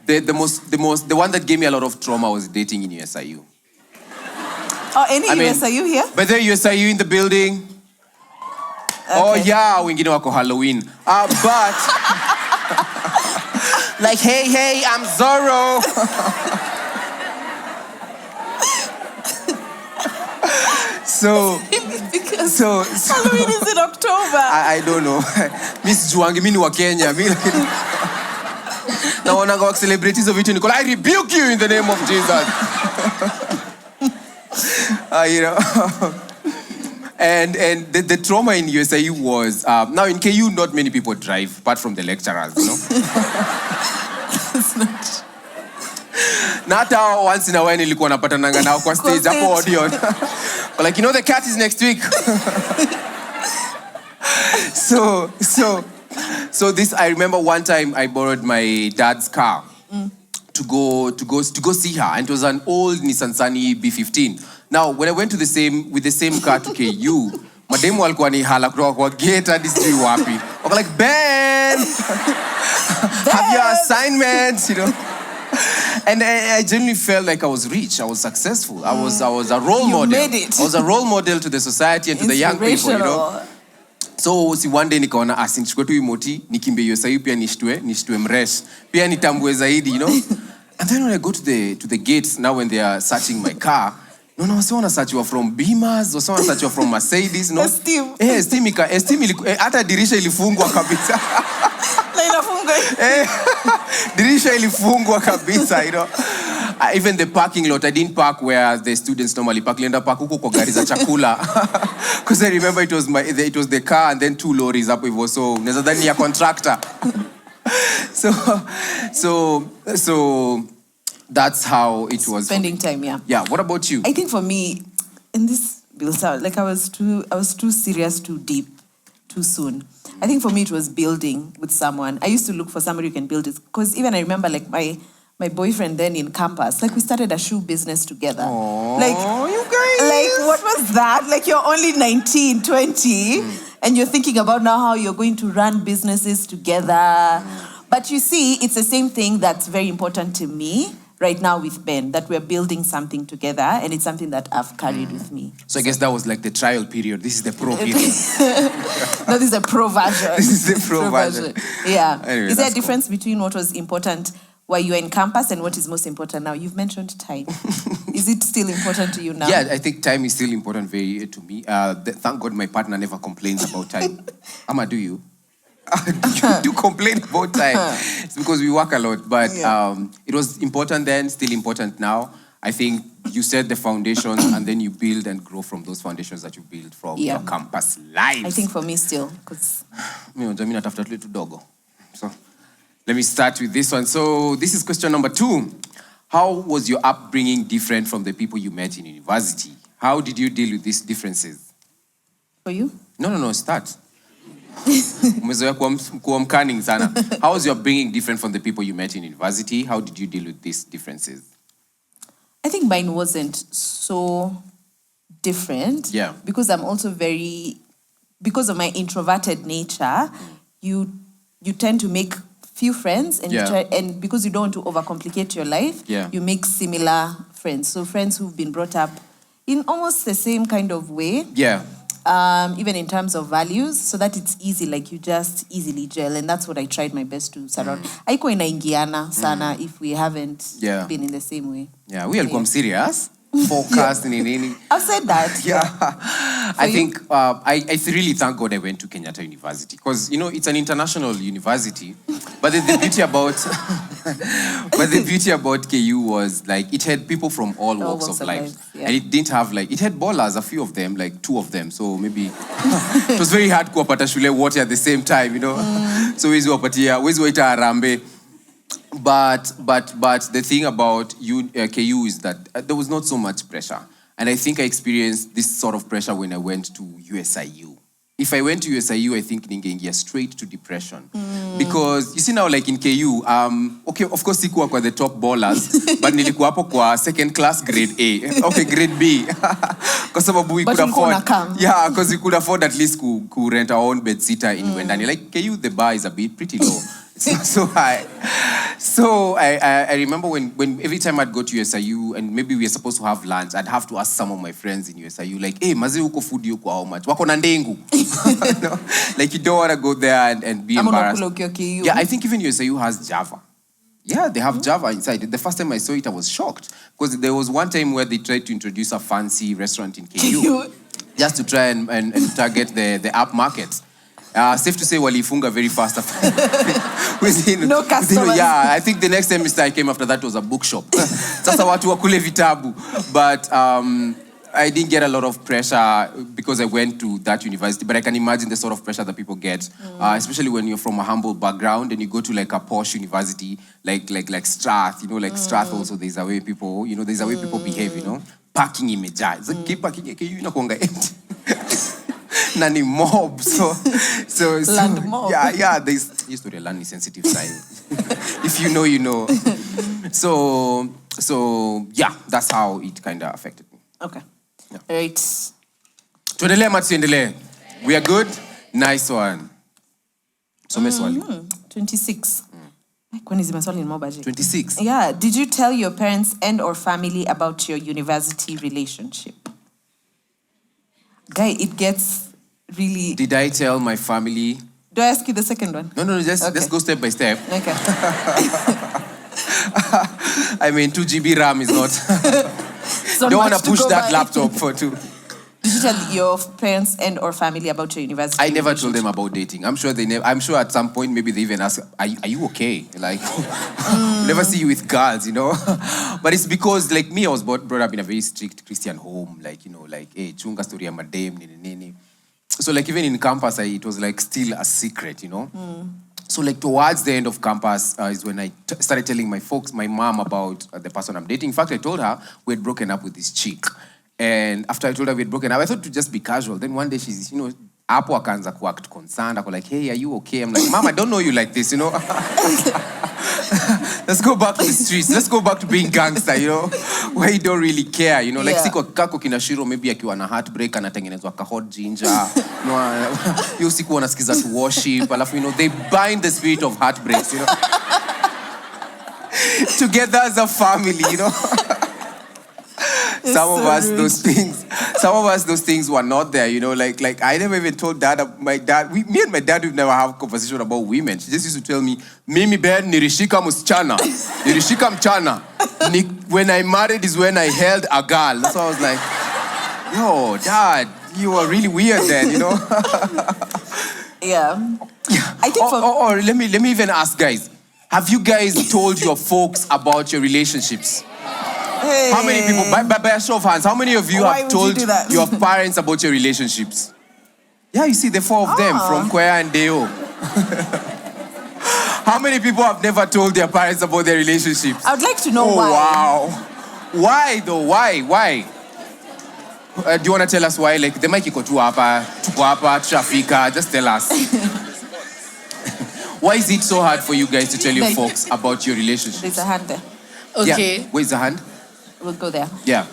S6: the one that gave me a lot of trauma was dating in USIU.
S10: Oh, USIU here?
S6: But there USIU in the building. Okay. Oh yeah, wengine wako Halloween. But like, hey, I'm Zorro. So
S10: Halloween is in October.
S6: I don't know. Miss Juangi, mimi ni wa Kenya. Naonanga wa celebrities of it, Nicole. I rebuke you in the name of Jesus. You know. And the trauma in USIU was now in KU not many people drive apart from the lecturers, you know.
S10: It's not.
S6: Not how once in a while nilikuwa napatananga nao kwa stage hapo audion. But like, you know, the cat is next week. So this, I remember one time I borrowed my dad's car to go see her, and it was an old Nissan Sunny B15. Now, when I went with the same car to KU, mademu walikuwa ni hala kutoka kwa gate hadi sijui wapi. Wako like, Ben! Have your assignments, you know? And I genuinely felt like I was rich. I was successful. I was a role model.
S10: Made it.
S6: I was a role model to the society and to the young people, you know. So one day nikaona nichukue tu imoti nikimbie USIU pia nishtue mresh pia nitambue zaidi, you know. And then when I go to the gates now when they are searching my car, no, wasi wana search you from Beamers, wasi wana search you from Mercedes, no.
S10: Esteem
S6: Hata dirisha ilifungwa kabisa.
S10: Na inafungwa.
S6: Dirisha ilifungwa kabisa, you know. Even the parking lot, I didn't park where the students normally park. Nilienda park huko kwa gari za chakula. Because I remember it was the car and then 2 lorries hapo hivyo. So naweza dhani ya contractor. So that's how it was.
S10: Spending time, yeah.
S6: Yeah. What about you?
S10: I think for me, in this build out, like I was too serious, too deep, too soon. I think for me it was building with someone. I used to look for somebody who can build it. Because even I remember like my boyfriend then in campus, like we started a shoe business together.
S6: Aww,
S10: like
S6: you guys.
S10: Like what was that? Like you're only 19, 20 and you're thinking about now how you're going to run businesses together. But you see, it's the same thing that's very important to me right now with Ben, that we're building something together and it's something that I've carried with me.
S6: So I guess that was like the trial period. This is the pro period.
S10: No, this is the pro version.
S6: This is the pro version.
S10: Yeah.
S6: Anyway,
S10: is there a difference between what was important while you were in campus and what is most important now? You've mentioned time. Is it still important to you now?
S6: Yeah, I think time is still important to me. Thank God my partner never complains about time. Ama, do you? You do complain about time. It's because we work a lot, but it was important then, still important now. I think you set the foundations and then you build and grow from those foundations that you build from your campus lives.
S10: I think for me still, because...
S6: So let me start with this one. So this is question number 2. How was your upbringing different from the people you met in university? How did you deal with these differences?
S10: For you?
S6: No, start. Umezoea kuwa mkaning sana. How was your upbringing different from the people you met in university? How did you deal with these differences?
S10: I think mine wasn't so different.
S6: Yeah.
S10: Because I'm also because of my introverted nature, you tend to make few friends and and because you don't want to overcomplicate your life, you make similar friends. So friends who've been brought up in almost the same kind of way.
S6: Yeah.
S10: Even in terms of values, so that it's easy, like you just easily gel, and that's what I tried my best to surround. Haiko inaingiana sana if we haven't been in the same way.
S6: Yeah, we are serious. Focused in
S10: I've said that.
S6: I think I really thank God I went to Kenyatta University because it's an international university, but the beauty about KU was like it had people from all walks of life, and it didn't have it had ballers, a few of them, like 2 of them, so maybe it was very hard kuwapata shule wote at the same time, so wezi waita arambe. But the thing about KU is that there was not so much pressure. And I think I experienced this sort of pressure when I went to USIU. If I went to USIU, I think ningeingia straight to depression. Because you see now, like in KU, okay, of course sikuwa kwa the top ballers, but nilikuwa hapo kwa second class grade A. Okay, grade B. Kwa sababu we could afford. Yeah, because we could afford at least to rent our own bed sitter in Wendani. Like KU, the bar is a bit pretty low. So I remember when every time I'd go to USIU and maybe we were supposed to have lunch, I'd have to ask some of my friends in USIU, like, hey, maze uko food yuko how much? Wako na ndengu. Like you don't want to go there and be embarrassed. Yeah, I think even USIU has Java. Yeah, they have Java inside. The first time I saw it, I was shocked. Because there was one time where they tried to introduce a fancy restaurant in KU just to try and target the app market. Safe to say, walifunga very fast after.
S10: No customers.
S6: Yeah, I think the next semester I came after that was a bookshop. Sasa watu wakule vitabu. But I didn't get a lot of pressure because I went to that university. But I can imagine the sort of pressure that people get, especially when you're from a humble background and you go to like a posh university, like Strath. Like Strath also, there's a way people, there's a way people behave. Parking imeja. It's like keep parking, inakuanga empty. Nani mob, so
S10: land mob.
S6: Yeah. There's used to the land sensitive side. If you know, you know. So yeah, that's how it kind of affected me.
S10: Okay. Yeah. Right.
S6: Tuendelee ama tusiendelee? We are good. Nice one. So swali.
S10: 26. Kwani zimeswali ni mob aje?
S6: 26.
S10: Yeah. Did you tell your parents and or family about your university relationship? Guy, it gets really...
S6: Did I tell my family?
S10: Do I ask you the second one?
S6: No, let's go step by step.
S10: Okay.
S6: I mean, 2 GB RAM is not... Don't want to push that laptop for 2.
S10: Did you tell your parents and or family about your university?
S6: I never told them about dating. I'm sure I'm sure at some point maybe they even ask, are you okay? Like, never see you with girls, But it's because, like me, I was brought up in a very strict Christian home. Like, hey, chunga story ya madem, nini. So, like, even in campus, it was, like, still a secret, So, like, towards the end of campus is when I started telling my mom about the person I'm dating. In fact, I told her we had broken up with this chick. And after I told her we had broken up, I thought to just be casual. Then one day she's, hapo akaanza kuact concerned. Ako like, hey, are you okay? I'm like, Mom, I don't know you like this, Let's go back to the streets. Let's go back to being gangster, where you don't really care, Like siko kako kinashiro maybe akiwa na heartbreak anatengenezwa ka hot ginger. You siku wanasikiza to worship. Alafu, they bind the spirit of heartbreaks, together as a family, Some of us, those things were not there, Like I never even told me and my dad would never have a conversation about women. She just used to tell me, Mimi Ben, nirishika msichana, nirishika mchana. When I married is when I held a girl. So I was like, yo, Dad, you were really weird then,
S10: Yeah. I think
S6: or let me even ask guys, Have you guys told your folks about your relationships?
S10: Hey.
S6: How many people, by a show of hands, how many of you
S10: Why
S6: have
S10: would
S6: told
S10: you do that?
S6: your parents about your relationships? Yeah, you see the four of them from Kwea and Deo. How many people have never told their parents about their relationships?
S10: I would like to know
S6: Oh,
S10: why.
S6: wow. Why though? Why? Do you want to tell us why? Like, the mic iko tu hapa, tuko hapa, trafika, just tell us. Why is it so hard for you guys to tell your folks about your relationships?
S10: There's a hand there.
S8: Okay.
S6: Yeah. Where's the hand?
S10: We'll go there.
S6: Yeah.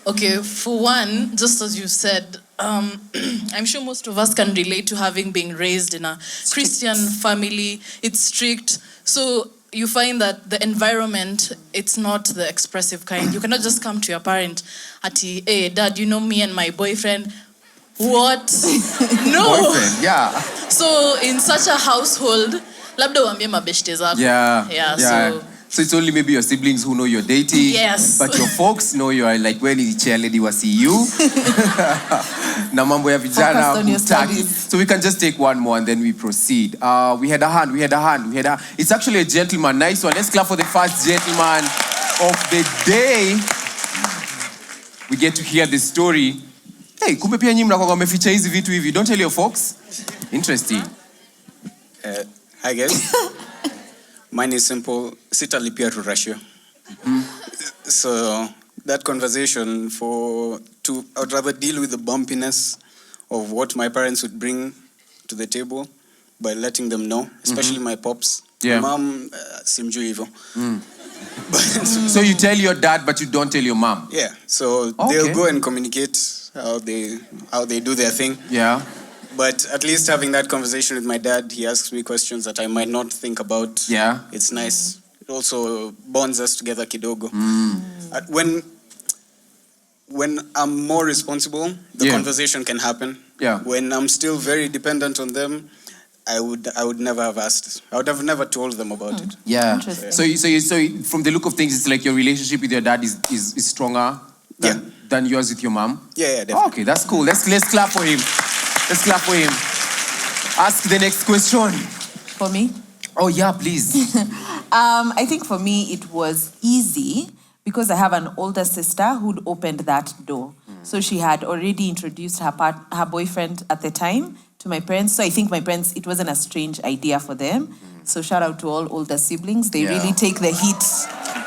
S11: Okay, for one, just as you said, I'm sure most of us can relate to having been raised in a Christian family. It's strict. So you find that the environment, it's not the expressive kind. You cannot just come to your parent, ati, hey, dad, you know me and my boyfriend. What? No.
S6: Boyfriend, yeah.
S11: So in such a household, labda uambie mabeshte zako.
S6: Yeah. So it's only maybe your siblings who know you're dating.
S11: Yes.
S6: But your folks know you are like, when is chair lady was see you? Na mambo ya vijana
S10: Focused on your
S6: hutaki.
S10: studies.
S6: So we can just take one more and then we proceed. We had a hand. It's actually a gentleman. Nice one. Let's clap for the first gentleman of the day. We get to hear the story. Hey, kumbe pia nyinyi mnakuwa mmeficha hizi vitu hivi. Don't tell your folks. Interesting.
S12: Hi guys. Mine is simple. Sitalipia to Russia. So that conversation I would rather deal with the bumpiness of what my parents would bring to the table by letting them know, especially my pops.
S6: Yeah.
S12: My mom, simjui hivyo.
S6: So you tell your dad, but you don't tell your mom.
S12: Yeah. So they'll go and communicate how they do their thing.
S6: Yeah.
S12: But at least having that conversation with my dad, he asks me questions that I might not think about.
S6: Yeah.
S12: It's nice. It also bonds us together kidogo. When I'm more responsible, the conversation can happen.
S6: Yeah.
S12: When I'm still very dependent on them, I would never have asked. I would have never told them about it.
S6: Yeah.
S10: Interesting.
S6: So from the look of things, it's like your relationship with your dad is stronger than yours with your mom?
S12: Yeah, definitely.
S6: Oh, okay, that's cool. Let's clap for him. Let's clap for him. Ask the next question.
S10: For me?
S6: Oh, yeah, please.
S10: I think for me it was easy because I have an older sister who'd opened that door. So she had already introduced her boyfriend at the time to my parents. So I think my parents, it wasn't a strange idea for them. So shout out to all older siblings. They really take the heat.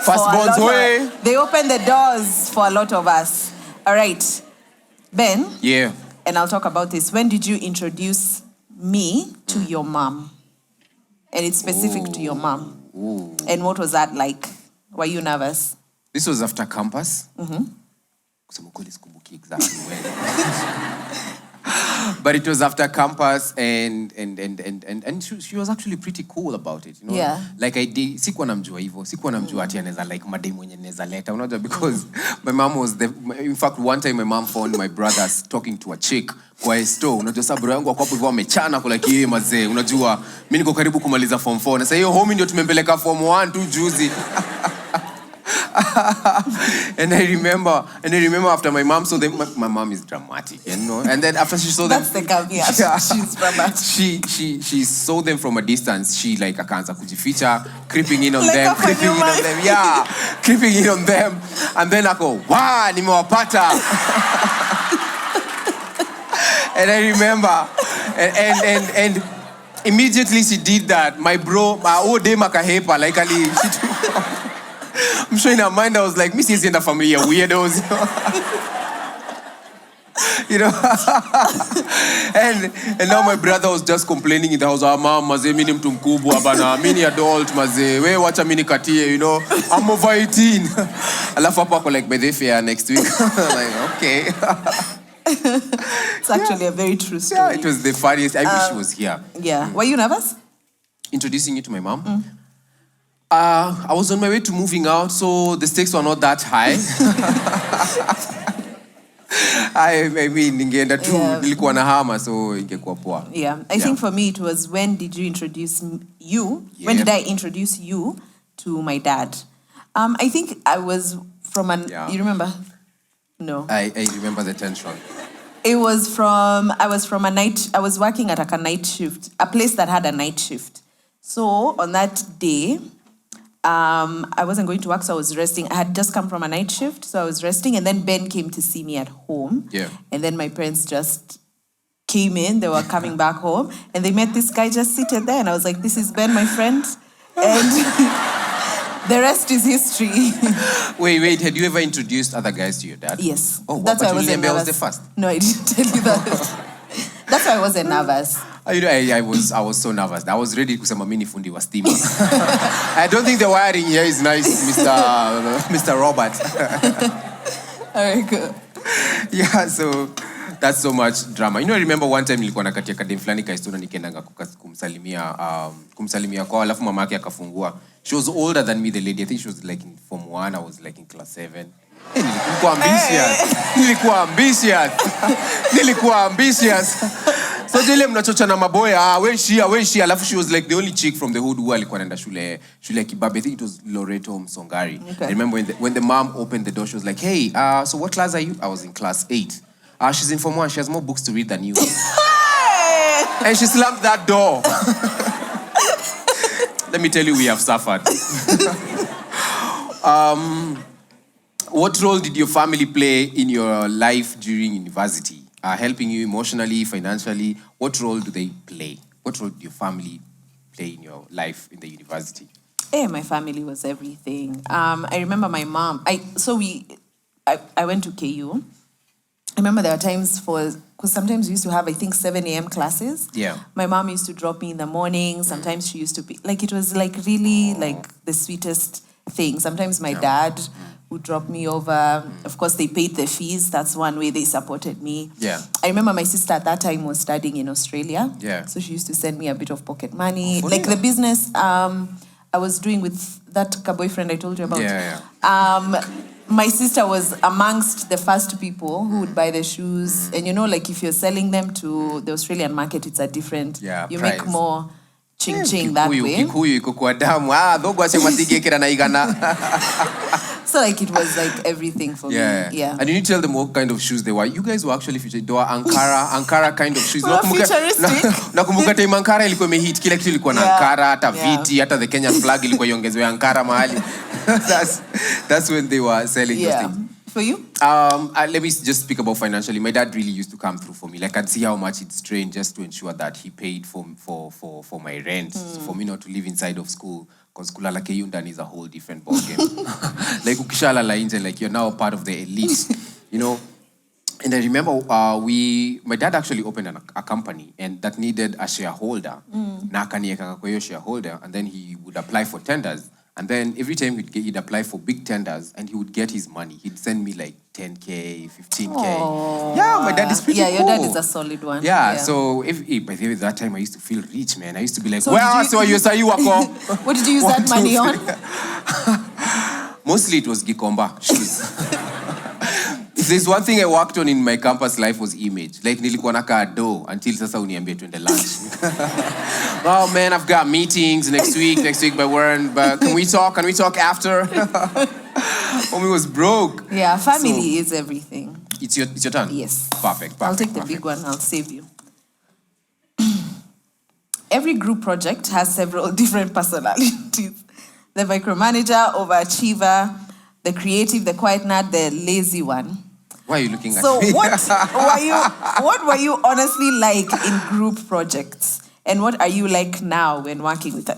S6: Firstborn's way.
S10: They open the doors for a lot of us. All right. Ben.
S6: Yeah.
S10: And I'll talk about this. When did you introduce me to your mom? And it's specific to your mom.
S6: Ooh.
S10: And what was that like? Were you nervous?
S6: This was after campus. Exactly when. But it was after campus and she was actually pretty cool about it, you know.
S10: Yeah.
S6: Like sikuwa namjua hivyo. Sikuwa namjua ati anaweza like madem mwenye anaweza leta. Unajua because my mom was in fact one time my mom found my brothers talking to a chick kwa store. Unajua sababu bro yangu hapo hivyo amechana kwa like yeye mazee. Unajua mimi niko karibu kumaliza form 4 na sasa hiyo homie ndio tumempeleka form 1 tu juzi. And I remember after my mom saw them, my mom is dramatic, you know. And then after she saw them,
S10: that's the caveat. She's dramatic.
S6: She saw them from a distance. She like akaanza kujificha, creeping in on
S10: like
S6: them, creeping in on them. And then I go, wow, nimewapata. And I remember, and immediately she did that. My bro, my old day makahepa, like Ali. I'm sure in her mind I was like, Miss is in the family of weirdos. You know? and now my brother was just complaining in the house, mom, maze, mini mtu mkubwa, bana, mini adult, maze, we wacha mini katie, you know? I'm over 18. Alafu hapo ako like, by the fair next week. Like, okay.
S10: It's actually a very true story.
S6: Yeah, it was the funniest. I wish she was here.
S10: Yeah. Were you nervous?
S6: Introducing you to my mom? I was on my way to moving out, so the stakes were not that high. I mean, ningeenda tu nilikuwa na hama, so ingekuwa poa.
S10: Yeah, I think for me it was when did you introduce you? Yeah. When did I introduce you to my dad? I think I was from you remember? No.
S6: I remember the tension.
S10: I was working at a night shift, a place that had a night shift. So on that day, I wasn't going to work, so I was resting. I had just come from a night shift, so I was resting. And then Ben came to see me at home.
S6: Yeah.
S10: And then my parents just came in. They were coming back home. And they met this guy just seated there. And I was like, this is Ben, my friend. And the rest is history.
S6: Wait, had you ever introduced other guys to your dad?
S10: Yes.
S6: Oh,
S10: That's why I wasn't
S6: was the
S10: nervous.
S6: first.
S10: No, I didn't tell you that. That's why I wasn't nervous.
S6: You know, I was so nervous. I was ready kusema mini fundi wa stima. I don't think the wiring here is nice, Mr. Robert.
S10: All right, good.
S6: Yeah, so that's so much drama. You know, I remember one time nilikuwa nakatia kadem fulani kaistuna nikaendanga kumsalimia kwa alafu mama yake akafungua. She was older than me, the lady. I think she was like in Form 1. I was like in Class 7. Hey, nilikuwa ambitious. So jile mnachocha na maboya, when she, alafu she was like the only chick from the hood who alikuwa naenda shule ya Kibabe. I think it was Loreto Msongari.
S10: Okay.
S6: I remember when the mom opened the door, she was like, hey, so what class are you? I was in Class 8. She's in Form 1. She has more books to read than you. And she slammed that door. Let me tell you, we have suffered. What role did your family play in your life during university? Helping you emotionally, financially? What role do they play? What role did your family play in your life in the university?
S10: My family was everything. I remember my mom. I went to KU. I remember there were times because sometimes we used to have, I think, 7 a.m. classes.
S6: Yeah.
S10: My mom used to drop me in the morning. Sometimes she used to be, like, it was like really like the sweetest thing. Sometimes my dad would drop me over. Of course, they paid the fees. That's one way they supported me.
S6: Yeah.
S10: I remember my sister at that time was studying in Australia.
S6: Yeah.
S10: So she used to send me a bit of pocket money.
S6: For
S10: Like
S6: real?
S10: the business I was doing with that boyfriend I told you about.
S6: Yeah.
S10: My sister was amongst the first people who would buy the shoes. And you know, like if you're selling them to the Australian market, it's a different, you
S6: price.
S10: make more ching-ching that way.
S6: Kikuyu iko kwa damu. Dogo asema tigekera na igana.
S10: So like it was like everything for me. Yeah.
S6: And you need to tell them what kind of shoes they were. You guys were actually featured. They were Ankara kind of shoes.
S10: We were futuristic.
S6: Nakumbuka time Ankara ilikuwa imehit. Kila kitu ilikuwa na Ankara, hata viti, hata the Kenyan flag ilikuwa iongezewe Ankara mahali. That's when they were selling those things.
S10: For you?
S6: Let me just speak about financially. My dad really used to come through for me. Like I'd see how much it strained just to ensure that he paid for my rent, so for me not to live inside of school. Because kulala KU ndani is a whole different ballgame. Like ukishalala nje, like you're now part of the elite, you know. And I remember my dad actually opened a company and that needed a shareholder. Na akanieka kwa hiyo shareholder, and then he would apply for tenders. And then every time he'd apply for big tenders and he would get his money. He'd send me like 10K, 15K.
S10: Aww.
S6: Yeah, my dad is pretty cool.
S10: Yeah, your dad is a solid one.
S6: Yeah. So by the way, that time I used to feel rich, man. I used to be like,
S10: So
S6: well,
S10: did
S6: so you say you wako.
S10: What did you use that money on?
S6: Mostly it was Gikomba shoes. If there's one thing I worked on in my campus life was image. Like nilikuwa naka do until sasa uniambie tuende lunch. Oh man, I've got meetings next week by Warren, but can we talk after? Homie was broke.
S10: Yeah, family is everything.
S6: It's your turn?
S10: Yes.
S6: Perfect.
S10: I'll take the big one. I'll save you. Every group project has several different personalities. The micromanager, overachiever, the creative, the quiet nerd, the lazy one.
S6: Why are you looking at
S10: So
S6: me?
S10: what were you honestly like in group projects? And what are you like now when working with a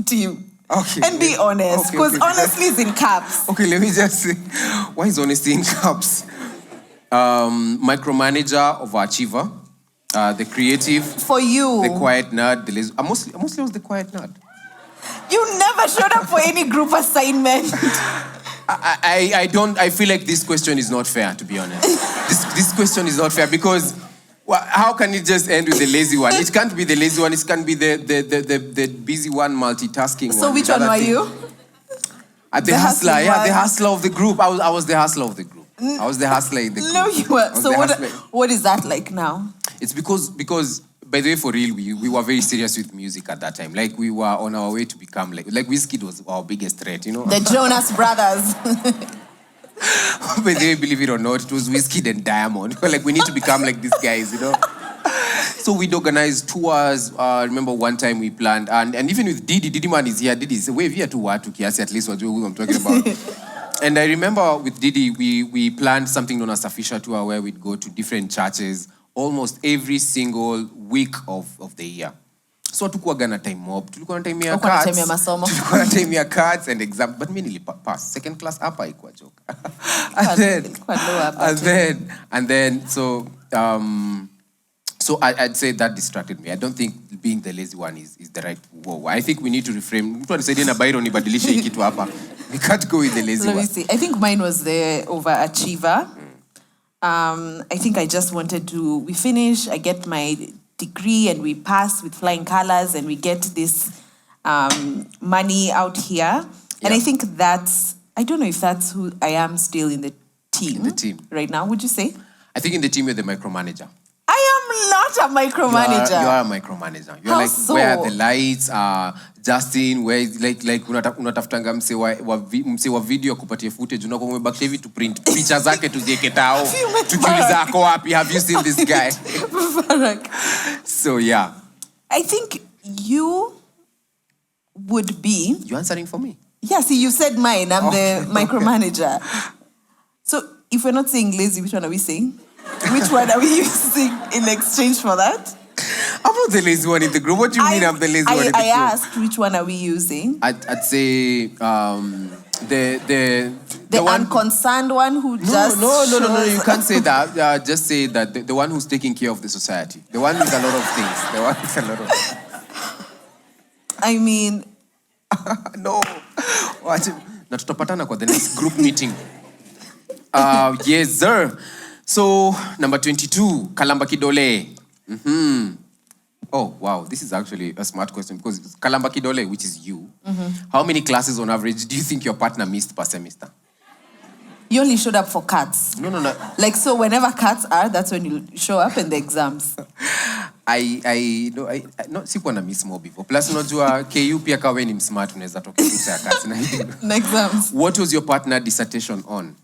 S10: team?
S6: Okay.
S10: And be honest, because honesty is in caps.
S6: Okay, let me just say, why is honesty in caps? Micromanager, overachiever, the creative.
S10: For you.
S6: The quiet nerd, the lazy. Mostly I was the quiet nerd.
S10: You never showed up for any group assignment.
S6: I feel like this question is not fair, to be honest. This question is not fair because how can it just end with the lazy one? It can't be the lazy one. It can be the busy one, multitasking one.
S10: So which one were you?
S6: The hustler, the hustler of the group. I was the hustler of the group. I was the hustler in the group.
S10: No, you were. So what is that like now?
S6: It's because by the way, for real, we were very serious with music at that time. Like we were on our way to become like Wizkid was our biggest threat, you know.
S10: The Jonas Brothers.
S6: By the way, believe it or not, it was Wizkid and Diamond. Like we need to become like these guys, you know. So we'd organize tours. Remember one time we planned, and even with Didi man is here. Didi is wave here to what to Kiasi, at least what I'm talking about. And I remember with Didi, we planned something known as Safisha Tour, where we'd go to different churches almost every single week of the year. So hatukuwaga na time mob. Tulikuwa na time ya cards.
S10: Time ya masomo.
S6: Tulikuwa na time ya cards and exam. But mimi nilipass. Second class hapa haikuwa joke. and then so I'd say that distracted me. I don't think being the lazy one is the right word. I think we need to reframe. Mtu anisaidie na Byron ibadilishe hii kitu hapa. We can't go with the lazy one.
S10: Let me see. I think mine was the overachiever. I think I just wanted to, we finish, I get my degree and we pass with flying colors and we get this money out here. And I think that's, I don't know if that's who I am still in the team. Right now, would you say?
S6: I think in the team you're the micromanager.
S10: I am not a micromanager.
S6: You are a micromanager. You're
S10: How
S6: like,
S10: so?
S6: where are the lights? Justin, where is like unatafutanga mse wa video kupatia footage, unakuwa umebaki hivi to print picha zake tuzieke tao. Tukiuliza ako wapi? Have you seen this guy? So yeah.
S10: I think you would be.
S6: You answering for me?
S10: Yeah, see, you said mine. I'm the micromanager. So if we're not saying lazy, which one are we saying? Which one are we using in exchange for that?
S6: I'm not the lazy one in the group. What do you mean I'm the lazy one in the group?
S10: I asked which one are we using?
S6: I'd say the
S10: unconcerned one who just
S6: No, you can't say that. Just say that the one who's taking care of the society. The one with a lot of things. The one with a lot of
S10: I mean
S6: no. Na tutapatana kwa the next group meeting. Yes, sir. So, number 22, Kalamba Kidole. Oh, wow. This is actually a smart question because Kalamba Kidole, which is you, how many classes on average do you think your partner missed per semester?
S10: You only showed up for cards.
S6: No.
S10: Like, so whenever cards are, that's when you show up in the exams.
S6: I not sikuwa na miss more before. Plus, unajua KU pia kawe ni smart unaweza toka kusa ya cards na
S10: exams.
S6: What was your partner dissertation on?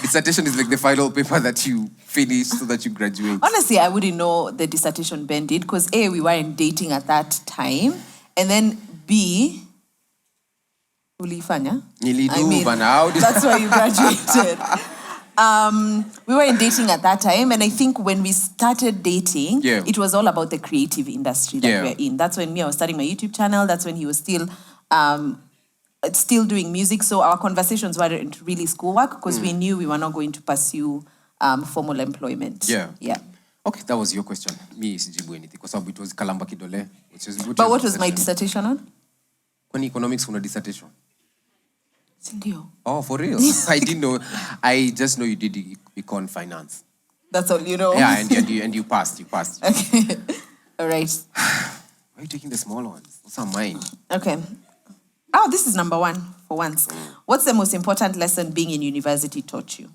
S6: Dissertation is like the final paper that you finish so that you graduate.
S10: Honestly, I wouldn't know the dissertation Ben did because A, we weren't dating at that time. And then B, ulifanya? That's why you graduated. We weren't dating at that time. And I think when we started dating, it was all about the creative industry that we're in. That's when I was starting my YouTube channel. That's when he was still doing music, so our conversations weren't really schoolwork because we knew we were not going to pursue formal employment. Yeah.
S6: Okay, that was your question. Me sijibu anything because it was Kalamba Kidole.
S10: But what was my dissertation on?
S6: When economics una dissertation.
S10: Sindio.
S6: Oh, for real? I didn't know. I just know you did econ finance.
S10: That's all you know.
S6: Yeah, and you passed.
S10: Okay. All right.
S6: Why are you taking the small ones? What's on mine?
S10: Okay. Oh, this is number one for once. What's the most important lesson being in university taught you?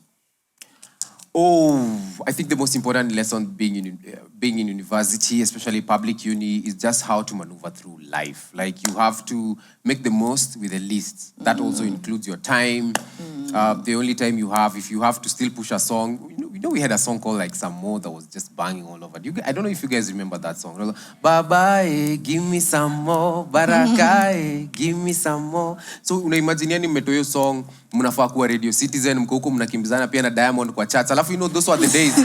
S6: Oh, I think the most important lesson being in university, especially public uni, is just how to maneuver through life. Like you have to make the most with the least. That also includes your time. The only time you have, if you have to still push a song, you know we had a song called like Some More that was just banging all over. I don't know if you guys remember that song. Baba, give me some more. Baraka, give me some more. So unaimagine mmetoa hiyo song, mnafaa kuwa Radio Citizen, mko huko mnakimbizana pia na Diamond kwa charts. Alafu those were the days.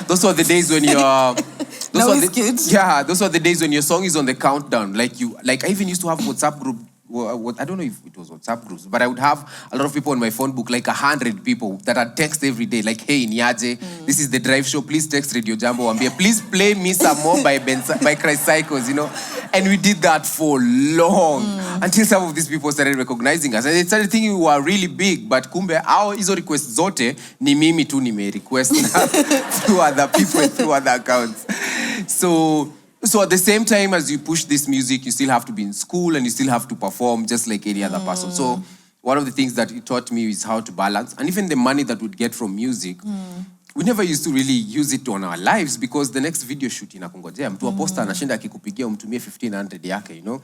S6: Those were the days when you're those were the days when your song is on the countdown. Like I even used to have WhatsApp group. I don't know if it was WhatsApp groups, but I would have a lot of people on my phone book, like 100 people that I'd text every day, like, hey, Nyaje, this is the drive show. Please text Radio Jambo. Please play me some more by Christ Cycles, you know. And we did that for long until some of these people started recognizing us. And they started thinking we were really big, but kumbe, our hizo requests zote, ni mimi tu nime request through other people and through other accounts. So at the same time as you push this music, you still have to be in school and you still have to perform just like any other person. So one of the things that it taught me is how to balance. And even the money that we'd get from music, we never used to really use it on our lives because the next video shoot inakungojea. Mtu wa posta anashinda akikupigia umtumie 1,500 yake, you know.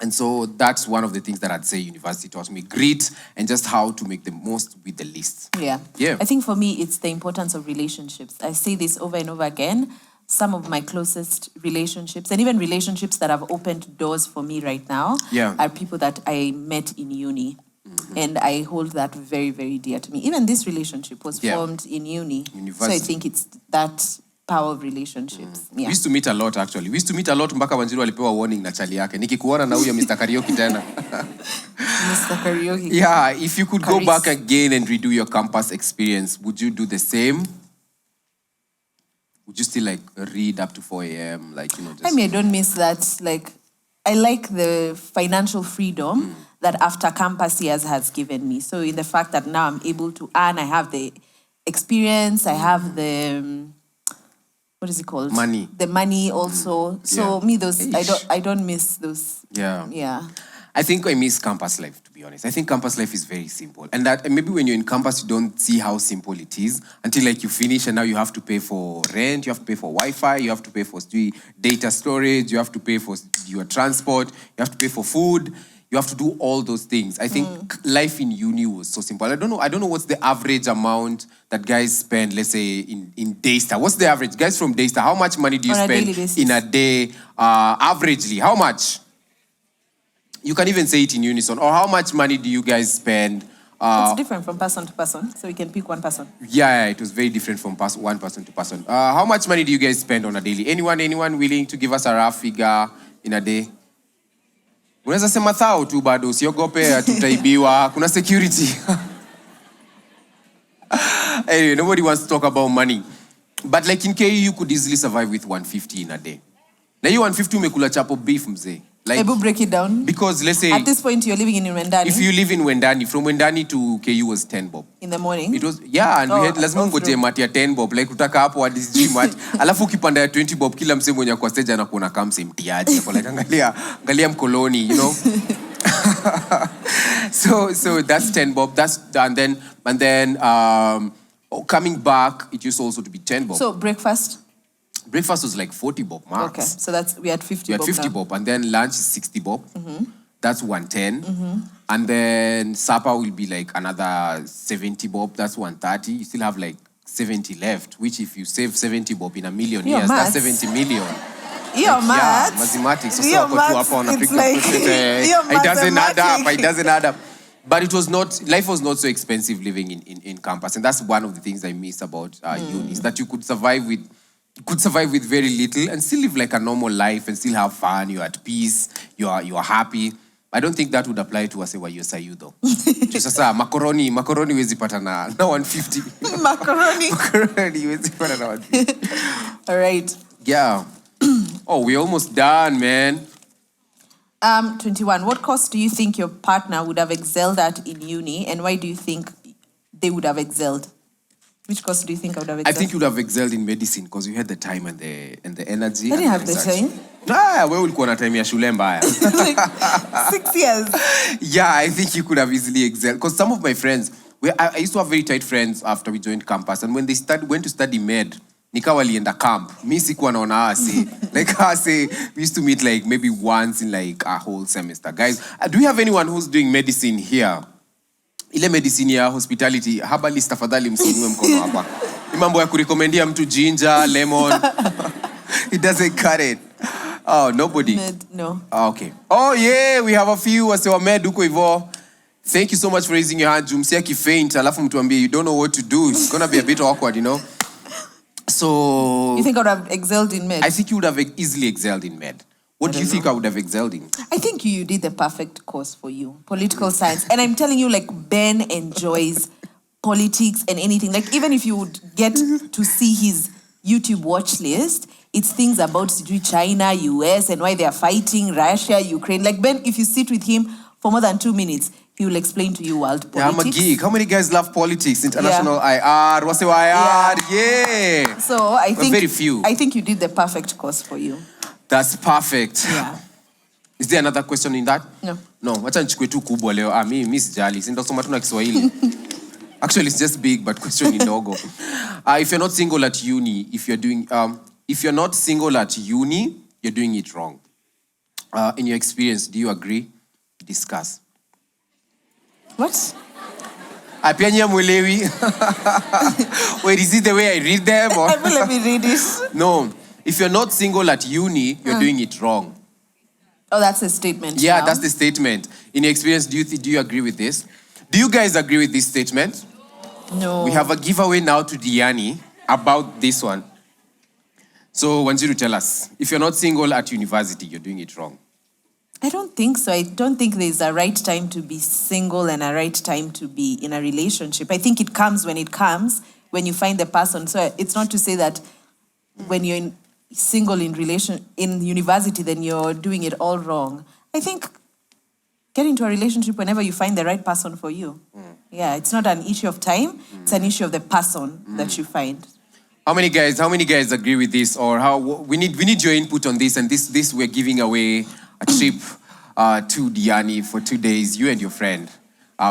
S6: And so that's one of the things that I'd say university taught me. Grit and just how to make the most with the least.
S10: Yeah. I think for me, it's the importance of relationships. I say this over and over again. Some of my closest relationships, and even relationships that have opened doors for me right now, are people that I met in uni. And I hold that very, very dear to me. Even this relationship was formed in uni. University. So I think it's that power of relationships.
S6: We used to meet a lot, actually. We used to meet a lot mpaka Wanjiru alipewa warning na chali yake. Nikikuona na huyo Mr. Karaoke tena.
S10: Mr. Karaoke.
S6: Yeah, if you could go back again and redo your campus experience, would you do the same? Would you still like read up to 4 a.m.? Like, you know, just...
S10: I mean, I don't miss that. Like, I like the financial freedom that after campus years has given me. So in the fact that now I'm able to earn, I have the experience, I have the... what is it called?
S6: Money.
S10: The money also. So me, those I don't miss those. Yeah.
S6: I think I miss campus life, to be honest. I think campus life is very simple. And that maybe when you're in campus, you don't see how simple it is until like you finish and now you have to pay for rent, you have to pay for Wi-Fi, you have to pay for data storage, you have to pay for your transport, you have to pay for food. You have to do all those things. I think life in uni was so simple. I don't know what's the average amount that guys spend, let's say, in Daystar. What's the average? Guys from Daystar, how much money do you spend in a day, averagely? How much? You can even say it in unison. Or how much money do you guys spend?
S10: It's different from person to person, so we can pick one person.
S6: Yeah, it was very different from one person to person. How much money do you guys spend on a daily? Anyone willing to give us a rough figure in a day? Unaweza sema thao tu bado, usiogope tutaibiwa, kuna security. Anyway, nobody wants to talk about money. But like in KU, you could easily survive with 150 in a day. Now you 150 umekula chapo beef mzee. Like,
S10: break it down.
S6: Because let's say...
S10: At this point, you're living in Wendani.
S6: If you live in Wendani, from Wendani to KU was 10 bob.
S10: In the morning?
S6: It was, yeah, and we had lazima ngoje mati ya 10 bob. Like utaka hapo hadi sijui mati. Alafu ukipanda ya 20 bob, kila msee mwenye kwa stage anakuona kama msee mtiaji. Hapo like angalia mkoloni, you know? So that's 10 bob. And then coming back, it used also to be 10 bob.
S10: So breakfast?
S6: Breakfast was like 40 bob max.
S10: Okay, so we had 50 bob.
S6: We had 50 bob, and then lunch is 60 bob. That's 110. And then supper will be like another 70 bob. That's 130. You still have like 70 left, which if you save 70 bob in a million years, that's 70 million.
S10: Your maths.
S6: Mathematics. It doesn't add up. It doesn't add up. But life was not so expensive living in campus. And that's one of the things I miss about uni, is that you could survive with very little and still live like a normal life and still have fun. You're at peace. You're happy. I don't think that would apply to wase wa USIU though. Sasa macaroni wezi pata na 150.
S10: Macaroni
S6: wezi pata na 150.
S10: All right.
S6: Yeah. Oh, we're almost done, man.
S10: 21. What course do you think your partner would have excelled at in uni, and why do you think they would have excelled? Which course do you think I would have excelled?
S6: I think you would have excelled in medicine because you had the time and the energy.
S10: I didn't have the time.
S6: Wewe ulikuwa na time ya shule mbaya.
S10: Like 6 years.
S6: Yeah, I think you could have easily excelled. Because some of my friends, I used to have very tight friends after we joined campus. And when they went to study med, nika walienda camp. Mi sikuwa naona ase. Like ase, we used to meet like maybe once in like a whole semester. Guys, do we have anyone who's doing medicine here? Ile medicine ya hospitality, herbalist tafadhali msiinue mkono hapa. Ni mambo ya kurekomendia mtu ginger, lemon. It doesn't cut it. Oh, nobody?
S10: Med, no.
S6: Okay. Oh yeah, we have a few wase wa med huko hivyo. Thank you so much for raising your hand. Jumsi akifaint, alafu mtuambie you don't know what to do. It's gonna be a bit awkward, you know? So...
S10: You think I would have excelled in med?
S6: I think you would have easily excelled in med. What do you think I would have excelled in?
S10: I think you did the perfect course for you. Political science. And I'm telling you, like, Ben enjoys politics and anything. Like, even if you would get to see his YouTube watch list, it's things about China, US, and why they are fighting, Russia, Ukraine. Like, Ben, if you sit with him for more than 2 minutes, he will explain to you world politics.
S6: Yeah, I'm a geek. How many guys love politics? International IR, what's the IR? Yeah.
S10: So I think
S6: very few.
S10: I think you did the perfect course for you.
S6: That's perfect.
S10: Yeah.
S6: Is there another question in that? No. Wacha nichukue tu kubwa leo. Mimi sijali. Sindasoma tu na Kiswahili. Actually, it's just big, but question ni ndogo. If you're not single at uni, if you're not single at uni, you're doing it wrong. In your experience, do you agree? Discuss.
S10: What?
S6: Apianya mwelewi. Wait, is it the way I read them? Or?
S10: Let me read it.
S6: No. If you're not single at uni, you're doing it wrong.
S10: Oh, that's a statement.
S6: Yeah,
S10: now.
S6: that's the statement. In your experience, do you agree with this? Do you guys agree with this statement?
S10: No.
S6: We have a giveaway now to Diani about this one. So, Wanjiru, tell us. If you're not single at university, you're doing it wrong.
S10: I don't think so. I don't think there's a right time to be single and a right time to be in a relationship. I think it comes, when you find the person. So it's not to say that when you're single in university, then you're doing it all wrong. I think get into a relationship whenever you find the right person for you. Yeah, it's not an issue of time. It's an issue of the person that you find.
S6: How many guys agree with this? Or we need your input on this. And this we're giving away a trip to Diani for 2 days, you and your friend,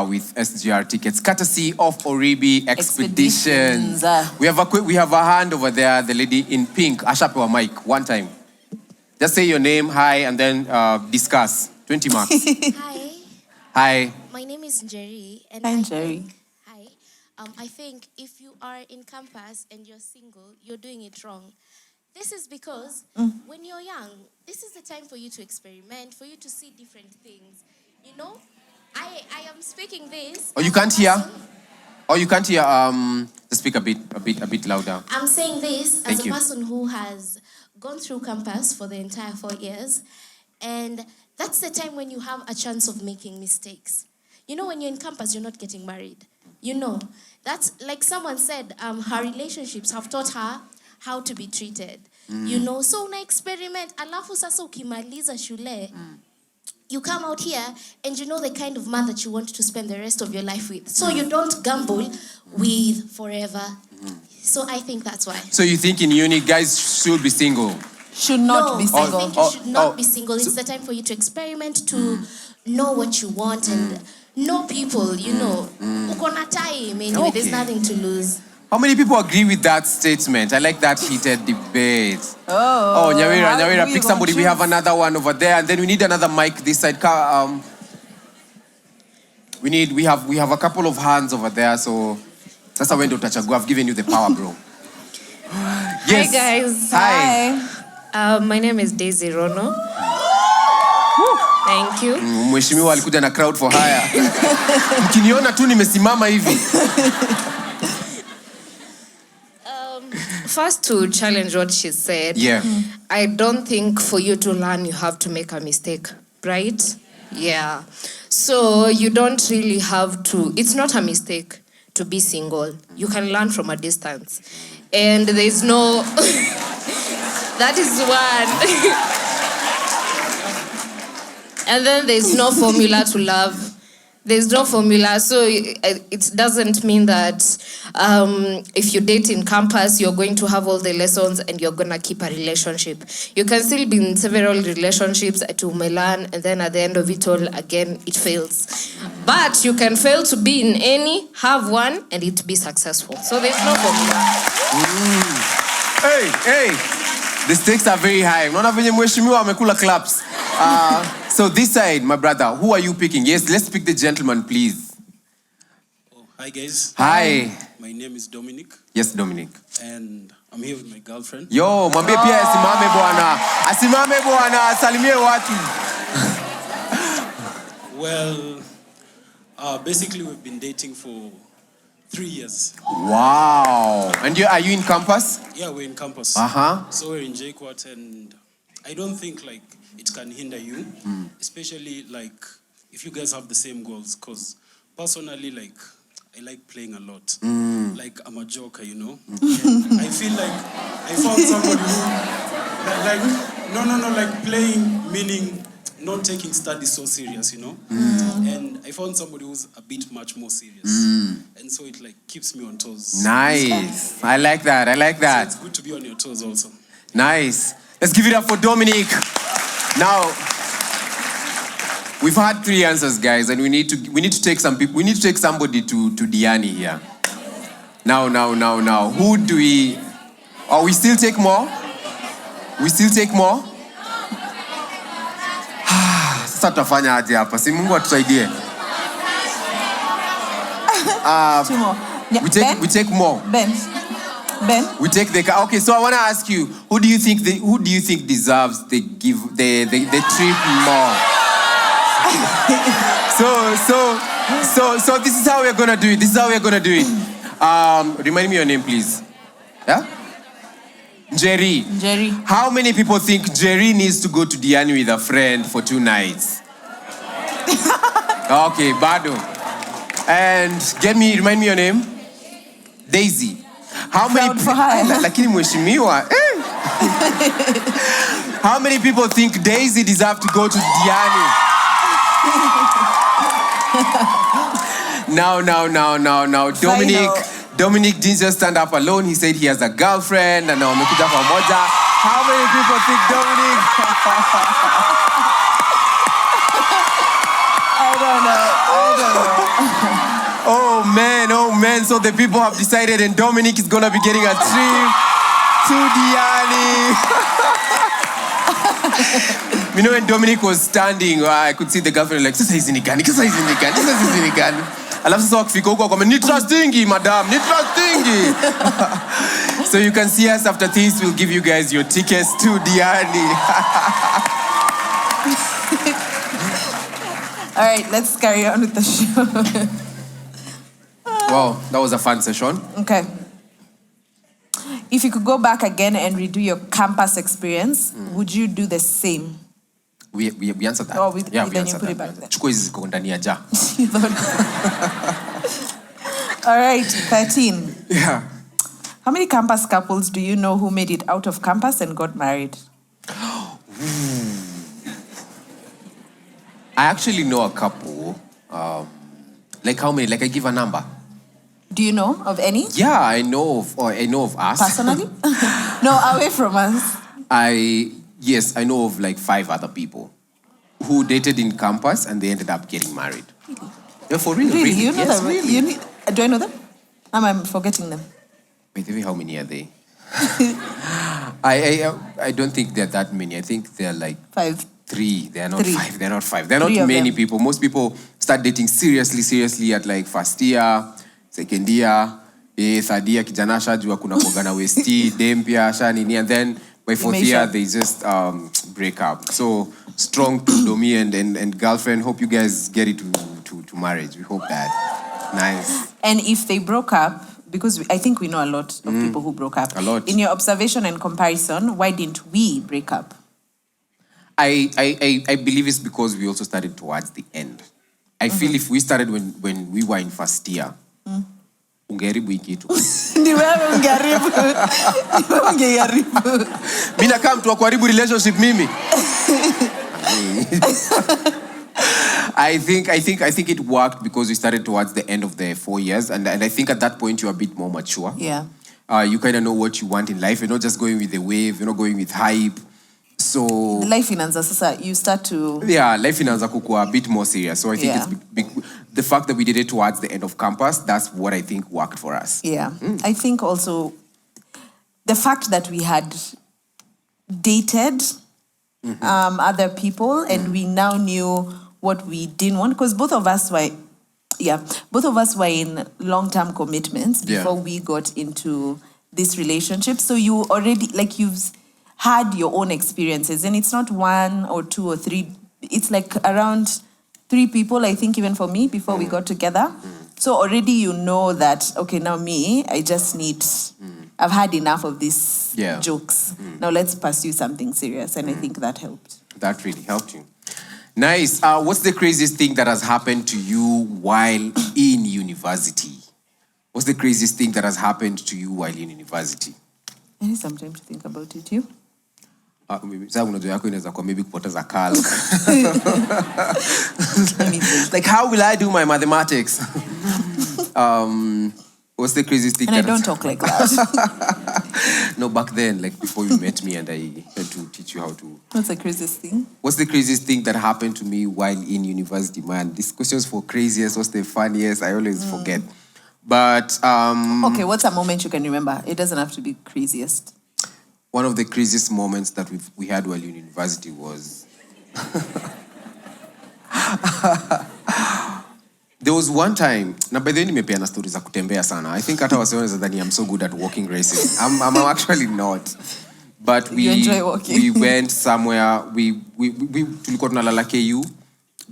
S6: with SGR tickets, courtesy of Oribi Expeditions. We have a hand over there, the lady in pink. Ashapewa mic, one time. Just say your name, hi, and then discuss. 20 marks.
S13: Hi.
S6: Hi.
S13: My name is Jerry. And
S10: Hi, Jerry.
S13: I think if you are in campus and you're single, you're doing it wrong. This is because when you're young, this is the time for you to experiment, for you to see different things. You know, I am speaking this.
S6: Oh, you can't hear? Oh, you can't hear? Just speak a bit louder.
S13: I'm saying this
S6: Thank
S13: as
S6: you.
S13: a person who has gone through campus for the entire 4 years, and that's the time when you have a chance of making mistakes. You know, when you're in campus, you're not getting married. You know, that's like someone said, her relationships have taught her how to be treated. You know, so una experiment, alafu sasa ukimaliza shule, you come out here and you know the kind of man that you want to spend the rest of your life with. So you don't gamble with forever. So I think that's why.
S6: So you think in uni, guys should be single?
S10: Should not be single.
S13: I think you should not be single. It's the time for you to experiment, to know what you want and know people, you know. Uko na time anyway, there's nothing to lose.
S6: How many people agree with that statement? I like that heated debate. Oh, Nyawira, pick somebody. We have another one over there, and then we need another mic this side. We have a couple of hands over there, so that's when Dr. Chagu, I've given you the power, bro. Yes.
S14: Hi guys.
S6: Hi.
S14: My name is Daisy Rono. Thank you.
S6: Mheshimiwa alikuja na crowd for hire. Mkiniona tu nimesimama hivi.
S14: First, to challenge what she said, I don't think for you to learn, you have to make a mistake, right? Yeah. So you don't really have to, it's not a mistake to be single. You can learn from a distance. And there's no, that is one. And then there's no formula to love. There's no formula, so it doesn't mean that if you date in campus, you're going to have all the lessons and you're going to keep a relationship. You can still be in several relationships to learn, and then at the end of it all, again, it fails. But you can fail to be in any, have one, and it be successful. So there's no formula.
S6: Hey, the stakes are very high. Unaona venye mheshimiwa amekula claps. So this side, my brother, who are you picking? Yes, let's pick the gentleman, please.
S15: Oh, hi guys.
S6: Hi.
S15: My name is Dominic.
S6: Yes, Dominic.
S15: And I'm here with my girlfriend.
S6: Yo, mwambie pia asimame bwana. Asimame bwana, asalimie watu.
S15: Well, basically we've been dating for 3 years.
S6: Wow. And are you in campus?
S15: Yeah, we're in campus. So we're in JKUAT, and I don't think like it can hinder you, especially like if you guys have the same goals. Because personally, like I like playing a lot. Like I'm a joker, you know. I feel like I found somebody who like playing meaning not taking studies so serious, you know. And I found somebody who's a bit much more serious, and so it like keeps me on toes.
S6: Nice. I like that.
S15: So it's good to be on your toes also.
S6: Nice. Let's give it up for Dominic. Now, we've had 3 answers, guys, and we need to take some people. We need to take somebody to Diani here. Now. Who do we? Oh, we still take more. We still take more. Sasa tutafanya aje hapa? Si Mungu atusaidie.
S10: Two more. Yeah,
S6: We take more.
S10: Ben.
S6: We take the okay. So I want to ask you, who do you think deserves the trip more? So this is how we're gonna do it. Remind me your name, please. Yeah. Jerry. How many people think Jerry needs to go to Diani with a friend for 2 nights? Okay, Bado. And remind me your name. Daisy. How many lakini mheshimiwa. How many people think Daisy deserves to go to Diani? Now. Dominic didn't just stand up alone. He said he has a girlfriend and now amekuja pamoja. How many people think Dominic?
S10: I don't know.
S6: Oh man. So the people have decided and Dominic is gonna be getting a trip to Diani. You know when Dominic was standing, I could see the girlfriend like, sasa hizi ni gani. Alafu sasa wakifika huko kwa ni trustingi madam, ni trustingi. So you can see us after this, we'll give you guys your tickets to Diani.
S10: All right, let's carry on with the show.
S6: Wow, that was a fun session.
S10: Okay. If you could go back again and redo your campus experience, would you do the same?
S6: We answered that.
S10: Oh,
S6: we
S10: then you
S6: answered
S10: put it
S6: that.
S10: back there.
S6: Chukua hizi ziko ndani ya ja.
S10: All right, 13.
S6: Yeah.
S10: How many campus couples do you know who made it out of campus and got married?
S6: I actually know a couple. Like how many? Like I give a number.
S10: Do you know of any?
S6: Yeah, I know of us.
S10: Personally? No, away from us.
S6: Yes, I know of like 5 other people who dated in campus and they ended up getting married. Yeah, for real.
S10: Really? You know
S6: yes,
S10: them?
S6: Really.
S10: Do I know them? I'm forgetting them.
S6: Wait, how many are they? I don't think they're that many. I think they're like
S10: 5.
S6: 3. They're not
S10: 3.
S6: 5. They're not 5. They're not many people. Most people start dating seriously at like first year, second year, third year, kijana shajua kuna kuogana westi, dempia, shanini, and then by 4th year they just break up. So strong to Domi and girlfriend. Hope you guys get it to marriage. We hope that. Nice.
S10: And if they broke up, because I think we know a lot of people who broke up.
S6: A lot.
S10: In your observation and comparison, why didn't we break up?
S6: I believe it's because we also started towards the end. I feel if we started when we were in first year, ungeharibu hii kitu.
S10: Ni wewe ungeharibu.
S6: Mimi nakaa mtu wa kuharibu relationship mimi. I think it worked because we started towards the end of the 4 years, and I think at that point you're a bit more mature.
S10: Yeah.
S6: You kind of know what you want in life. You're not just going with the wave. You're not going with hype. So
S10: life inaanza sasa, you start to
S6: life inaanza kukua a bit more serious. So I think it's the fact that we did it towards the end of campus. That's what I think worked for us.
S10: Yeah. I think also the fact that we had dated other people and we now knew what we didn't want, because both of us were in long-term commitments before we got into this relationship. So you already, like, you've had your own experiences, and it's not 1 or 2 or 3, it's like around 3 people, I think, even for me, before we got together. So already you know that, okay, now me, I just need, I've had enough of these jokes. Now let's pursue something serious, and I think that helped.
S6: That really helped you. Nice. What's the craziest thing that has happened to you while in university? What's the craziest thing that has happened to you while in university?
S10: I need some time to think about it. You?
S6: Maybe kupoteza calc. Like, how will I do my mathematics? What's the craziest thing?
S10: And I don't talk like that.
S6: No, back then, like before you met me and I had to teach you how to.
S10: What's the craziest thing?
S6: What's the craziest thing that happened to me while in university? Man, these questions for craziest, what's the funniest? I always forget. But
S10: okay, what's a moment you can remember? It doesn't have to be craziest.
S6: One of the craziest moments that we had while in university was There was one time, na by the way nimepeana stories za kutembea sana. I think hata wasione zadhani I'm so good at walking races. I'm actually not. But
S10: You enjoy walking.
S6: we went somewhere, we tulikuwa tunalala KU,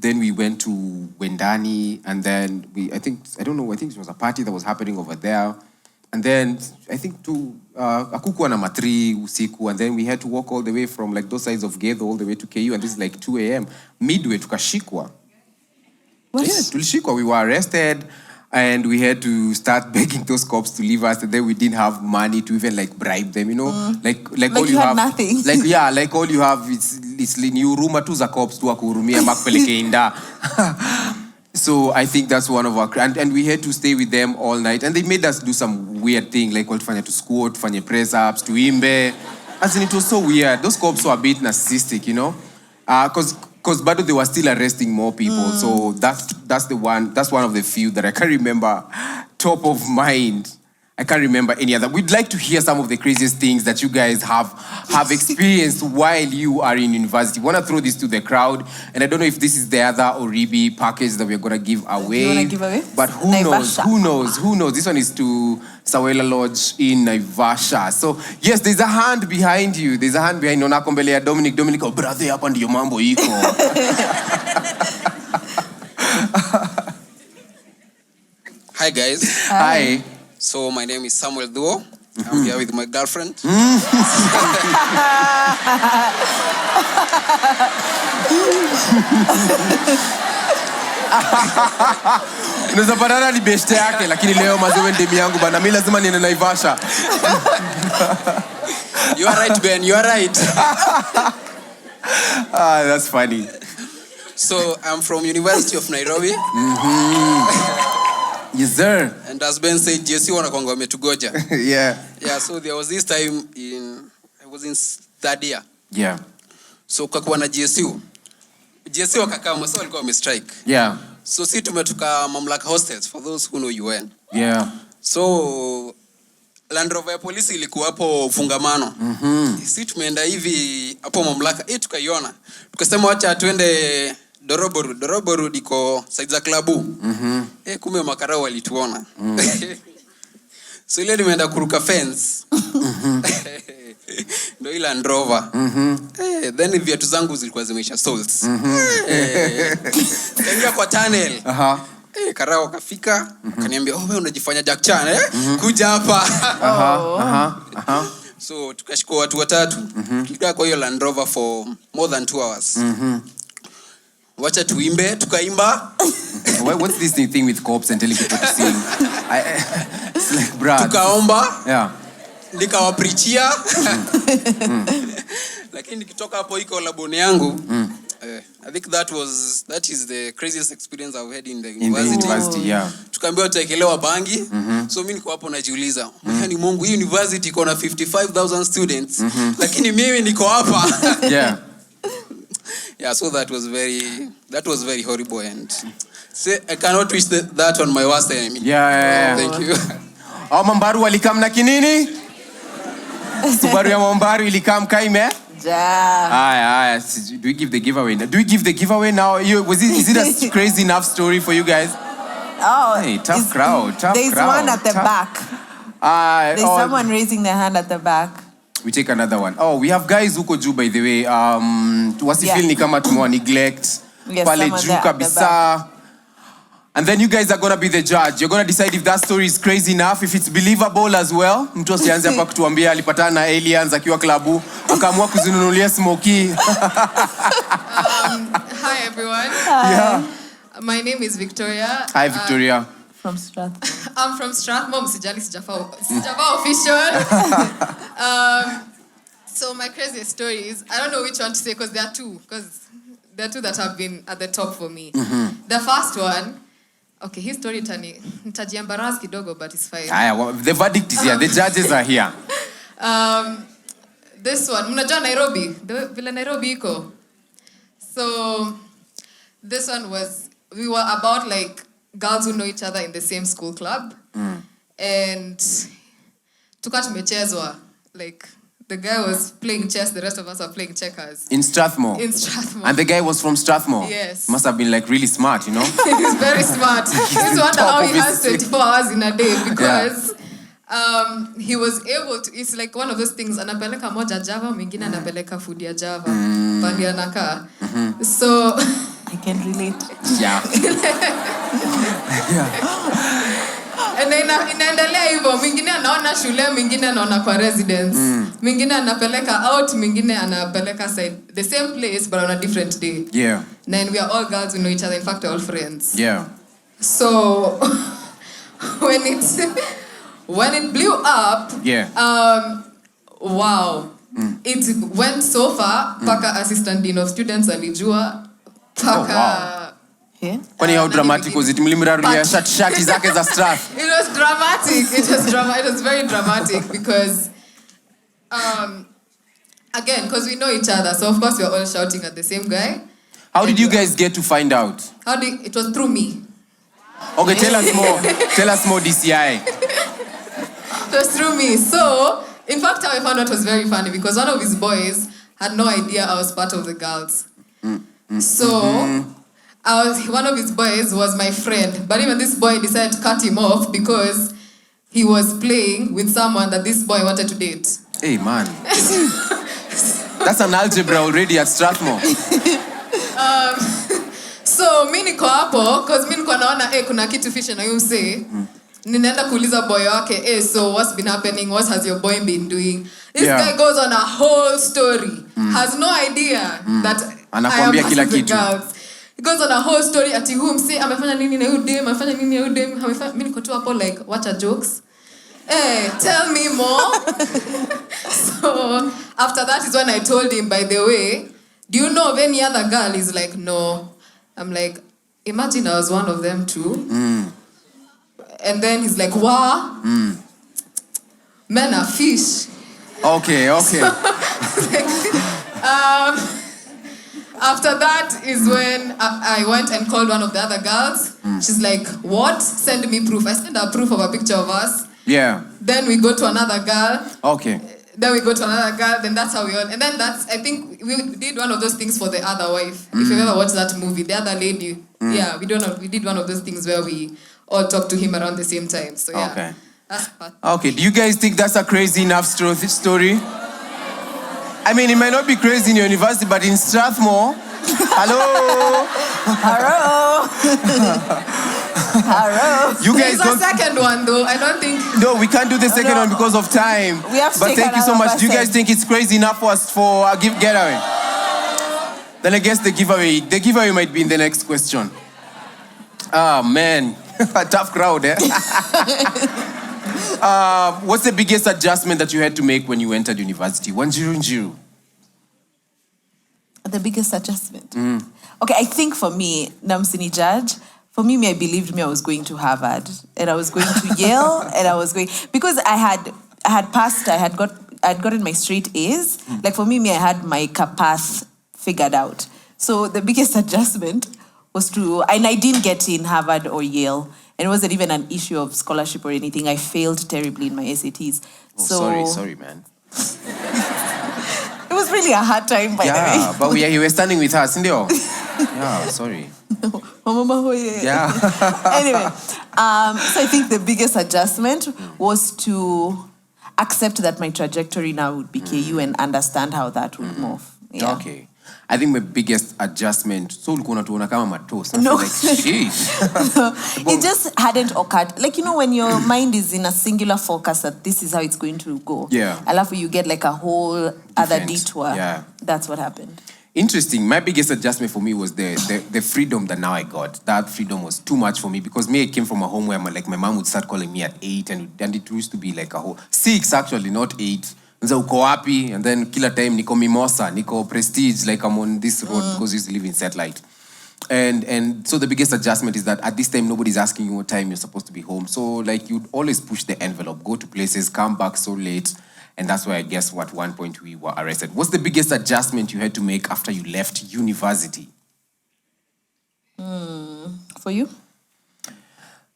S6: then we went to Wendani, and then I think it was a party that was happening over there. And then I think akukuwa na matri usiku, and then we had to walk all the way from like those sides of Gedho all the way to KU, and this is like 2 a.m. Midway tukashikwa.
S10: What?
S6: Yeah, tulishikwa. We were arrested, and we had to start begging those cops to leave us, and then we didn't have money to even like bribe them, you know, like all
S10: you
S6: you
S10: had
S6: have
S10: nothing.
S6: like all you have it's ni huruma tu za cops tu akuhurumia makupeleke inda. So I think that's one of our and we had to stay with them all night, and they made us do some weird thing like tufanye to squat, tufanye press ups, tuimbe. As in, it was so weird. Those cops were a bit narcissistic, you know, because bado they were still arresting more people. So that's one of the few that I can remember top of mind. I can't remember any other. We'd like to hear some of the craziest things that you guys have experienced while you are in university. We want to throw this to the crowd, and I don't know if this is the other Oribi package that we're going to give away.
S10: You want to give away?
S6: But who knows? This one is to Sawela Lodge in Naivasha. So, yes, there's a hand behind you. Nona kombele Dominic, oh, brother, hapa ndiyo mambo iko.
S16: Hi, guys.
S6: Hi.
S16: So my name is Samuel Duo. I'm here with my girlfriend.
S6: Unaweza patana ni beshte yake, lakini leo mazewe ndemi yangu bana, mimi lazima niende Naivasha.
S16: You are right, Ben. You are right.
S6: That's funny.
S16: So I'm from University of Nairobi.
S6: Yes, sir.
S16: And as Ben said, JC wanakwanga wametugoja.
S6: Yeah.
S16: Yeah, so there was this time I was in third year.
S6: Yeah.
S16: So kakuwa na GSU wakakaa maso walikuwa wamestrike.
S6: Yeah.
S16: So si tumetoka Mamlaka Hostels, for those who know UN.
S6: Yeah.
S16: So Land Rover ya polisi ilikuwa hapo fungamano. Si tumeenda hivi hapo Mamlaka, tukaiona. Tukasema wacha tuende Doroboru diko side za klabu. Kumbe makarao walituona. So ile nimeenda kuruka fence. Ndio ile Land Rover. Then viatu zangu zilikuwa zimeisha soles. Kaingia kwa tunnel. Karao kafika, akaniambia, "Oh, wewe unajifanya Jack Chan, kuja hapa." So tukashikwa watu watatu. Tulikaa kwa hiyo Land Rover for more than 2 hours. Wacha tuimbe, tukaimba.
S6: What's this thing with cops and telling people to sing? It's like, bruh.
S16: Tukaomba.
S6: Yeah.
S16: Nikawaprichia. Lakini nikitoka hapo iko labone yangu. I think that is the craziest experience I've had in the university.
S6: Yeah.
S16: Tukaambiwa tuekelewa bangi. So mimi niko hapo najiuliza, yani Mungu, hii university iko na 55,000 students, lakini mimi niko hapa.
S6: Yeah.
S16: Yeah, so that was very horrible, and I cannot wish that on my worst enemy.
S6: Yeah.
S16: Thank you.
S6: Mambaru walikam na kinini? Subaru ya Mambaru ilikam kaime?
S10: Yeah.
S6: Do we give the giveaway now? Is it a crazy enough story for you guys?
S10: Oh,
S6: hey, tough crowd.
S10: There's one at the back. There's someone raising their hand at the back.
S6: We take another one. Oh, we have guys huko juu, by the way. Wasifeel ni kama tumewa neglect. Pale juu kabisa. And then you guys are going to be the judge. You're going to decide if that story is crazy enough, if it's believable as well. Mtu asianze hapa kutuambia alipatana na aliens akiwa klabu, akaamua kuzinunulia smoky.
S7: Hi everyone.
S6: Yeah.
S7: My name is Victoria.
S6: Hi Victoria.
S10: From Strathmore.
S7: I'm from Strathmore. Sijali sijafaa official. So my craziest stories, I don't know which one to say because there are two that have been at the top for me. The first one, okay, his story nitajiembarrass kidogo, but it's fine.
S6: The verdict is here. The judges are here.
S7: This one, mnajua Nairobi, vile Nairobi iko. So this one was, we were about like girls who know each other in the same school club. And tuka tumechezwa, like The guy was playing chess, the rest of us are playing checkers.
S6: In Strathmore?
S7: In Strathmore.
S6: And the guy was from Strathmore?
S7: Yes.
S6: Must have been like really smart, you know?
S7: He's very smart. Please wonder how he has 24 hours in a day because he was able to, it's like one of those things, anapeleka moja Java, mwingine anapeleka food ya Java, pandi anaka. So,
S10: I can relate.
S6: Yeah.
S7: And inaendelea hivyo, mwingine anaona shule, mwingine anaona kwa residence. Mwingine anapeleka out, mwingine anapeleka side. The same place but on a different day.
S6: Yeah.
S7: And we are all girls, we know each other. In fact, we're all friends.
S6: Yeah.
S7: So when it blew up, wow. It went so far, paka assistant dean of students alijua, paka
S6: Kwani how dramatic was it? Mlimrarulia shati zake za Strath.
S7: It was dramatic. It was very dramatic because again, because we know each other, so of course we are all shouting at the same guy.
S6: How did you guys get to find out?
S7: It was through me.
S6: Okay, tell us more. Tell us more, DCI.
S7: It was through me. So, in fact, how I found out was very funny because one of his boys had no idea I was part of the girls. So, one of his boys was my friend. But even this boy decided to cut him off because he was playing with someone that this boy wanted to date.
S6: Hey, man. That's an algebra already at Strathmore.
S7: So, mi niko hapo, because mi niko naona, kuna kitu fishy na you say. Ninaenda kuuliza boy wake, so what's been happening? What has your boy been doing? This guy goes on a whole story. Has no idea that I am part of the girls. He goes on a whole story ati huu mse amefanya nini na huyu dem, amefanya nini na huyu dem. Mi niko tu hapo like, what are jokes? Tell me more. So, after that is when I told him, by the way, do you know of any other girl? He's like, no. I'm like, imagine I was one of them too. And then he's like, wow. Men are fish.
S6: Okay.
S7: After that is when I went and called one of the other girls. She's like, what? Send me proof. I sent her proof of a picture of us.
S6: Yeah.
S7: Then we go to another girl.
S6: Okay.
S7: Then we go to another girl. Then that's how we all... And then I think we did one of those things for the other wife. If you've ever watched that movie, the other lady. Yeah, we did one of those things where we all talked to him around the same time. So yeah.
S6: Okay.
S7: That's part.
S6: Okay, do you guys think that's a crazy enough story? I mean, it might not be crazy in your university, but in Strathmore, hello. You guys
S7: There's a second one though. I don't think.
S6: No, we can't do the second one because of time.
S10: We have to
S6: but
S10: take
S6: thank you so much.
S10: another
S6: Do you guys
S10: person.
S6: think it's crazy enough for us for a getaway? Then I guess the giveaway might be in the next question. Ah, man. A tough crowd, eh? What's the biggest adjustment that you had to make when you entered university? 100.
S10: The biggest adjustment? Okay, I think for me, Namsini Judge, for me, I believed I was going to Harvard and I was going to Yale and I was going, because I had passed, I'd gotten my straight A's. Like for me, I had my path figured out. So the biggest adjustment was and I didn't get in Harvard or Yale. And it wasn't even an issue of scholarship or anything. I failed terribly in my SATs.
S6: Sorry, man.
S10: It was really a hard time, by the way.
S6: Yeah, but you were standing with us, Indio. Yeah, sorry. Yeah.
S10: Anyway, so I think the biggest adjustment was to accept that my trajectory now would be KU and understand how that would move. Yeah.
S6: Okay. I think my biggest adjustment, so ulikuwa unatuona kama matos.
S10: No.
S6: Like, sheesh.
S10: It just hadn't occurred. Like, when your mind is in a singular focus that this is how it's going to go.
S6: Yeah.
S10: Alafu you get like a whole other
S6: Different.
S10: detour.
S6: Yeah.
S10: That's what happened.
S6: Interesting. My biggest adjustment for me was the freedom that now I got. That freedom was too much for me because I came from a home where my mom would start calling me at 8 and it used to be like a whole 6 actually, not 8. Nza uko wapi, and then kila time niko Mimosa, niko Prestige, like I'm on this road because I used to live in Satellite. And so the biggest adjustment is that at this time nobody's asking you what time you're supposed to be home. So like you'd always push the envelope, go to places, come back so late. And that's why I guess at one point we were arrested. What's the biggest adjustment you had to make after you left university?
S10: For you?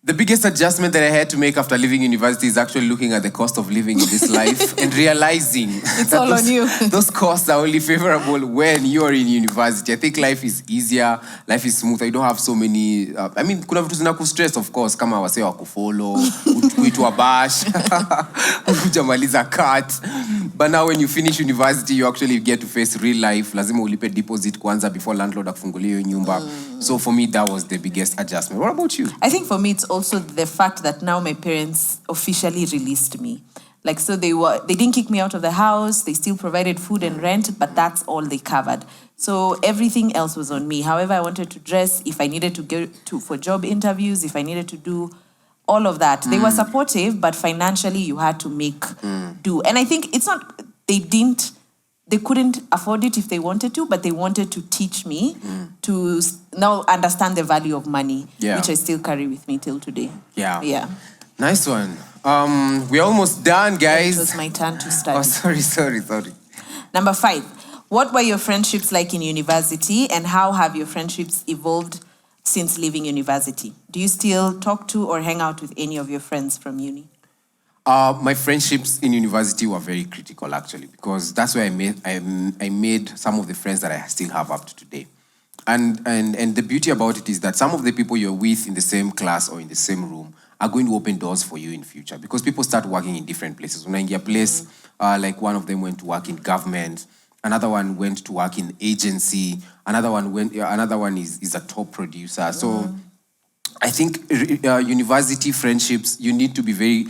S6: The biggest adjustment that I had to make after leaving university is actually looking at the cost of living in this life and realizing
S10: it's all on you.
S6: Those costs are only favorable when you're in university. I think life is easier, life is smoother. You don't have so many. Kuna vitu zina stress, of course, kama wase wa kufollow, kuitwa bash, kujamaliza cut. But now when you finish university, you actually get to face real life. Lazima ulipe deposit kwanza before landlord akufungulie nyumba. So for me, that was the biggest adjustment. What about you?
S10: I think for me, it's also the fact that now my parents officially released me. Like, so they didn't kick me out of the house. They still provided food and rent, but that's all they covered. So everything else was on me. However I wanted to dress, if I needed to go for job interviews, if I needed to do all of that. They were supportive, but financially you had to make do. And I think it's not, they couldn't afford it if they wanted to, but they wanted to teach me to now understand the value of money, which I still carry with me till today. Yeah.
S6: Nice one. We're almost done, guys.
S10: It was my turn to study.
S6: Oh, sorry.
S10: Number 5. What were your friendships like in university, and how have your friendships evolved since leaving university? Do you still talk to or hang out with any of your friends from uni?
S6: My friendships in university were very critical, actually, because that's where I made some of the friends that I still have up to today. And the beauty about it is that some of the people you're with in the same class or in the same room are going to open doors for you in future, because people start working in different places. When I get a place, like one of them went to work in government, another one went to work in agency, another one is a top producer. So I think university friendships, you need to be very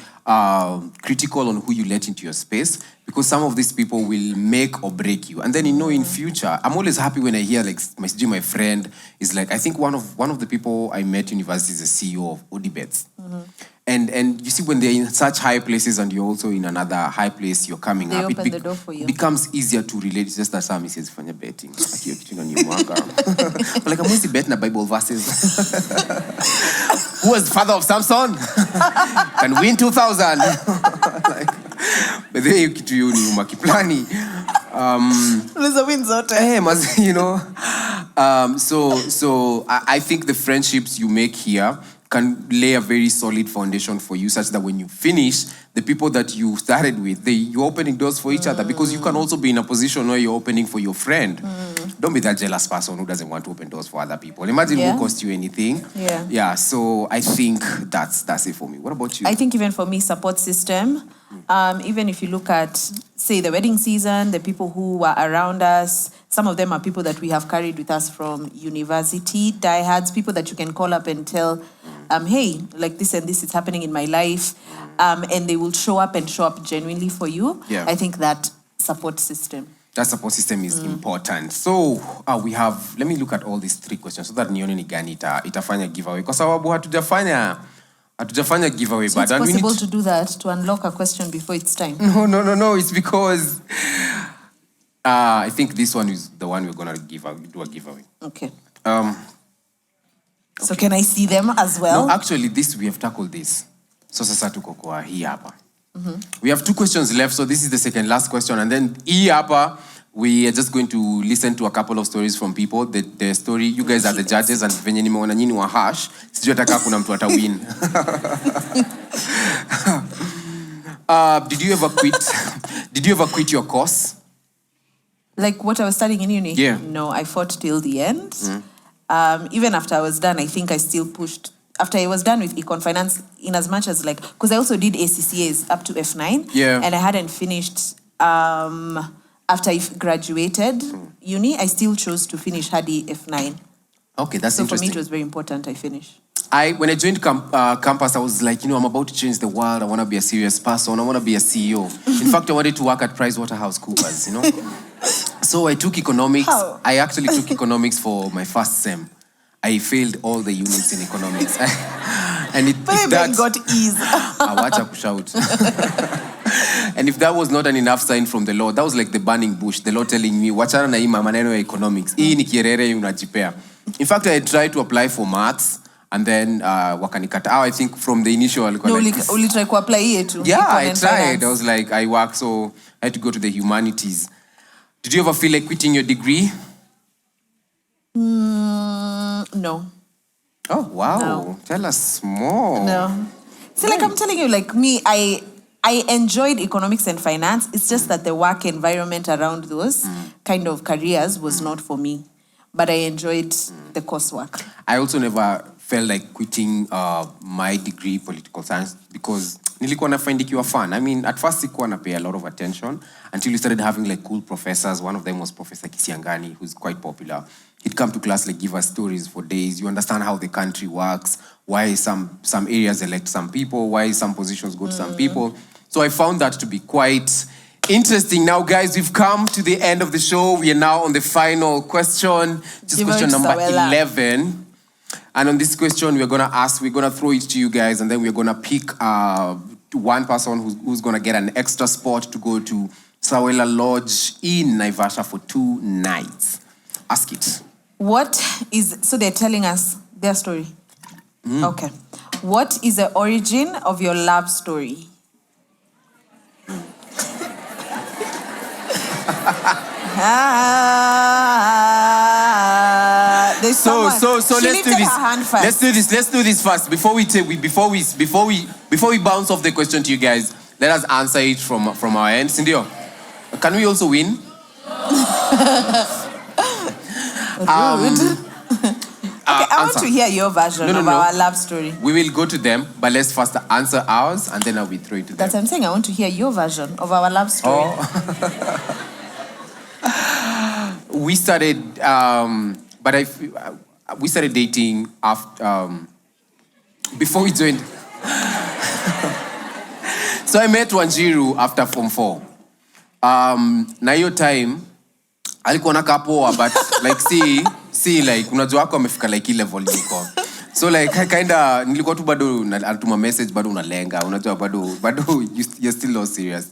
S6: critical on who you let into your space, because some of these people will make or break you. And then in future, I'm always happy when I hear like my friend is like, I think one of the people I met in university is the CEO of Odibets. And you see, when they're in such high places and you're also in another high place, you're coming up.
S10: They open the door for you.
S6: It becomes easier to relate. It's just that Sam says, "Fanya betting." Like, I'm always betting Bible verses. Who was the father of Samson? Can win 2,000. Like, but there you ni umakiplani. So I think the friendships you make here can lay a very solid foundation for you, such that when you finish, the people that you started with, you're opening doors for each other, because you can also be in a position where you're opening for your friend. Don't be that jealous person who doesn't want to open doors for other people. Imagine it won't cost you anything. Yeah, so I think that's it for me. What about you?
S10: I think even for me, support system, even if you look at, say, the wedding season, the people who were around us, some of them are people that we have carried with us from university, diehards, people that you can call up and tell, hey, like this and this is happening in my life, and they will show up genuinely for you. I think that support system.
S6: That support system is important. So we have, let me look at all these 3 questions so that nione ni gani itafanya giveaway. Kwa sababu hatujafanya giveaway.
S10: So it's possible to do that, to unlock a question before it's time?
S6: No. It's because I think this one is the one we're going to do a giveaway.
S10: Okay. So can I see them as well?
S6: No, actually, we have tackled this. So sasa tuko kwa hii hapa. We have 2 questions left, so this is the second last question. And then hii hapa, we are just going to listen to a couple of stories from people. The story, you guys are the judges, and venye nimeona nyinyi wa hash, sijui ataka kuna mtu atawin. Did you ever quit your course?
S10: Like what I was studying in uni?
S6: Yeah.
S10: No, I fought till the end. Even after I was done, I think I still pushed. After I was done with Econ Finance, in as much as like, because I also did ACCAs up to F9, and I hadn't finished after I graduated uni, I still chose to finish Hadi F9.
S6: Okay, that's
S10: so
S6: interesting.
S10: So for me, it was very important I finish.
S6: When I joined campus, I was like, I'm about to change the world. I want to be a serious person. I want to be a CEO. In fact, I wanted to work at PricewaterhouseCoopers, So I took economics.
S10: How?
S6: I actually took economics for my first sem. I failed all the units in economics. And
S10: that got ease.
S6: Awacha kushout. And if that was not an enough sign from the Lord, that was like the burning bush. The Lord telling me, wachana na hii maneno ya economics. Hii ni kierere unajipea. In fact, I tried to apply for maths. And then wakanikata. I think from the initial
S10: ulitry ku apply here too.
S6: Yeah, I tried. I was like, I work, so I had to go to the humanities. Did you ever feel like quitting your degree?
S10: No.
S6: Oh, wow.
S10: No.
S6: Tell us more.
S10: No. See, like I'm telling you, like me, I enjoyed economics and finance. It's just that the work environment around those kind of careers was not for me. But I enjoyed the coursework.
S6: I also never felt like quitting my degree, political science, because nilikuwa nafind ikiwa fun. I mean, at first sikuwa na pay a lot of attention until we started having like cool professors. One of them was Professor Kisiangani, who's quite popular. He'd come to class, like give us stories for days. You understand how the country works, why some areas elect some people, why some positions go to some people. So I found that to be quite interesting. Now, guys, we've come to the end of the show. We are now on the final question. Just question number 11. And on this question, we're going to throw it to you guys, and then we're going to pick one person who's going to get an extra spot to go to Sawela Lodge in Naivasha for 2 nights. Ask it.
S10: So they're telling us their story. Okay. What is the origin of your love story?
S6: So let's do this. Let's do this fast before we bounce off the question to you guys. Let us answer it from our end. Sindio, can we also win?
S10: I want to hear your version of our love story.
S6: We will go to them, but let's first answer ours, and then I will throw it to them.
S10: That's what I'm saying. I want to hear your version of our love story.
S6: We started, we started dating after, before we joined. So I met Wanjiru after Form 4. Na hiyo time, alikuwa na kapoa, but like see like unajua wako amefika like level niko. So like kinda nilikuwa tu bado natuma message bado unalenga, unajua bado you're still not serious.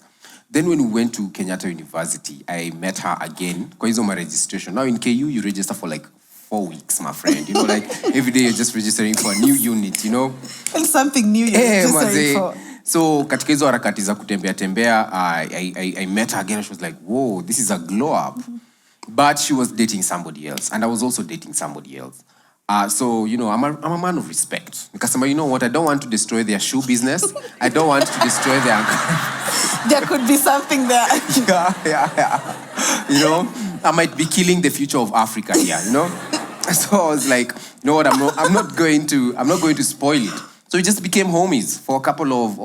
S6: Then when we went to Kenyatta University, I met her again. Kwa hizo my registration. Now in KU you register for like 4 weeks, my friend. You know, like every day you're just registering for a new unit, you know?
S10: And something new you're registering for.
S6: So katika hizo harakati za kutembea, I met her again and she was like, whoa, this is a glow up. But she was dating somebody else, and I was also dating somebody else. So, you know, I'm a man of respect. Because, you know what, I don't want to destroy their shoe business. I don't want to destroy their...
S10: There could be something there.
S6: Yeah. You know, I might be killing the future of Africa here, you know? So I was like, you know what, I'm not going to spoil it. So we just became homies for a couple of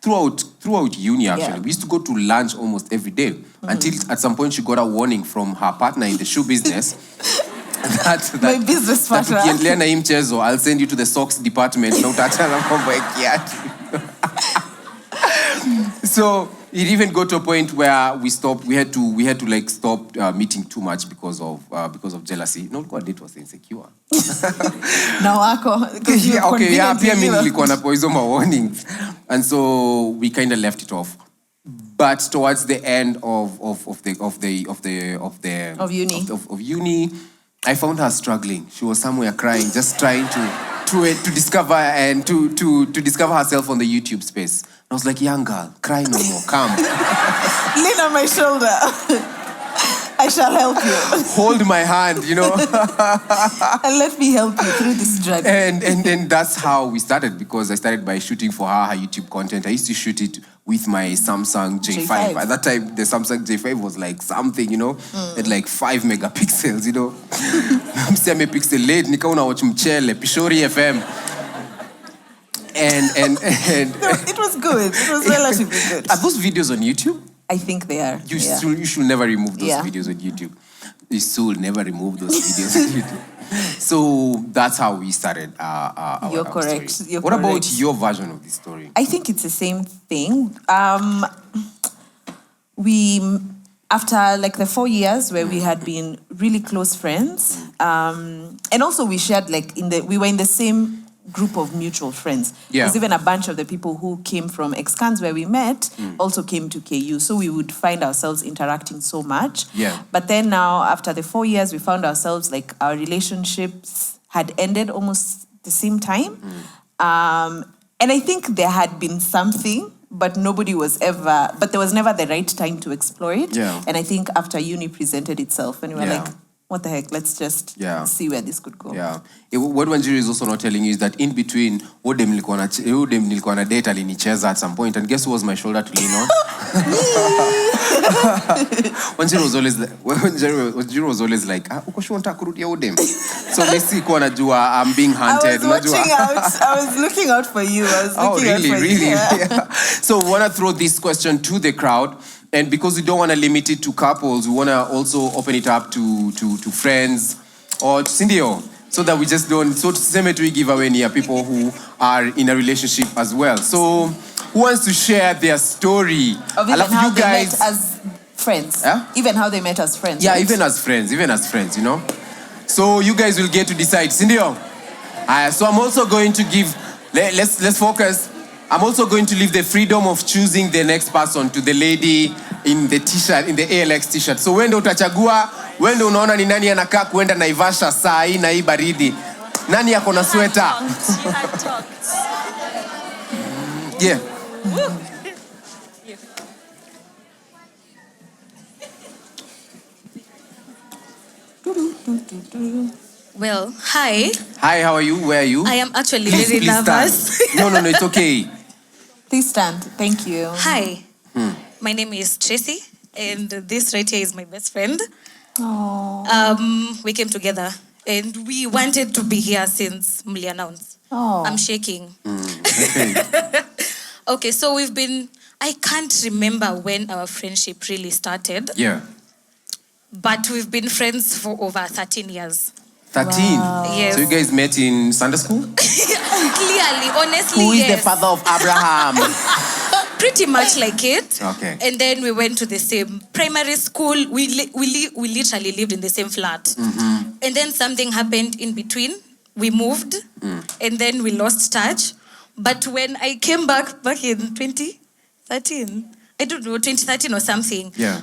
S6: throughout uni, actually. Yeah. We used to go to lunch almost every day until at some point she got a warning from her partner in the shoe business that
S10: my business partner.
S6: Ukiendelea na hii mchezo, I'll send you to the socks department. Na utaachana mambo ya kiatu. So it even got to a point where we had to like stop meeting too much because of jealousy. No, kwa date was insecure.
S10: Na wako.
S6: Pia mimi nilikuwa na hizo warnings. And so we kind of left it off. But towards the end of uni, I found her struggling. She was somewhere crying, just trying to discover and to discover herself on the YouTube space. I was like, young girl, cry no more, come.
S10: Lean on my shoulder. I shall help you.
S6: Hold my hand, you know.
S10: And let me help you through this journey.
S6: And then that's how we started, because I started by shooting for her YouTube content. I used to shoot it with my Samsung J5. At that time, the Samsung J5 was like something, you know, at like 5 megapixels, you know. Mseme pixel late, nika una watch mchele, Pishori FM. And
S10: no, it was good. It was relatively good.
S6: Are those videos on YouTube?
S10: I think they are.
S6: You should never remove those videos on YouTube. You should never remove those videos on YouTube. So that's how we started our
S10: You're correct.
S6: Story.
S10: You're
S6: what
S10: correct.
S6: About your version of this story?
S10: I think it's the same thing. After like the 4 years where we had been really close friends, and also we shared like we were in the same group of mutual friends.
S6: Yeah.
S10: Because even a bunch of the people who came from ex-cans where we met also came to KU. So we would find ourselves interacting so much.
S6: Yeah.
S10: But then now, after the 4 years, we found ourselves like our relationships had ended almost the same time. And I think there had been something, but there was never the right time to explore it.
S6: Yeah.
S10: And I think after uni presented itself, and we were like, what the heck, let's just see where this could go.
S6: Yeah. What Wanjiru is also not telling you is that in between, Odem nilikuwa na date alinicheza at some point, and guess who was my shoulder to lean on? Wanjiru was always like, uko sure unataka kurudia Odem? So Messi kuwa najua I'm being hunted.
S10: I was looking out for you.
S6: Really? Yeah. So we want to throw this question to the crowd. And because we don't want to limit it to couples, we want to also open it up to friends or to Cindio, so that we just don't, so we give away near people who are in a relationship as well. So who wants to share their story?
S10: Of even how they met as friends.
S6: Huh?
S10: Even how they met as friends.
S6: Yeah,
S10: right?
S6: even as friends, you know. So you guys will get to decide. Cindio. So I'm also going to give, let's focus. I'm also going to leave the freedom of choosing the next person to the lady in the t-shirt, in the ALX t-shirt. So wende utachagua, wende unaona ni nani anakaa kuenda Naivasha saa hii na hii baridi. Nani yako na sweater? Yeah.
S17: Well, hi.
S6: Hi, how are you? Where are you?
S17: I am actually very nervous.
S6: No, it's okay.
S10: Please stand. Thank you.
S17: Hi. My name is Tracy, and this right here is my best friend. We came together, and we wanted to be here since Mli announced. I'm shaking. Okay, so I can't remember when our friendship really started.
S6: Yeah.
S17: But we've been friends for over 13 years.
S6: 13?
S17: Wow. Yes.
S6: So you guys met in Sunday school?
S17: Clearly, honestly,
S6: Who is
S17: yes.
S6: the father of Abraham?
S17: Pretty much like it.
S6: Okay.
S17: And then we went to the same primary school. We literally lived in the same flat.
S6: Mm-hmm.
S17: And then something happened in between. We moved. And then we lost touch. But when I came back in 2013, I don't know, 2013 or something.
S6: Yeah.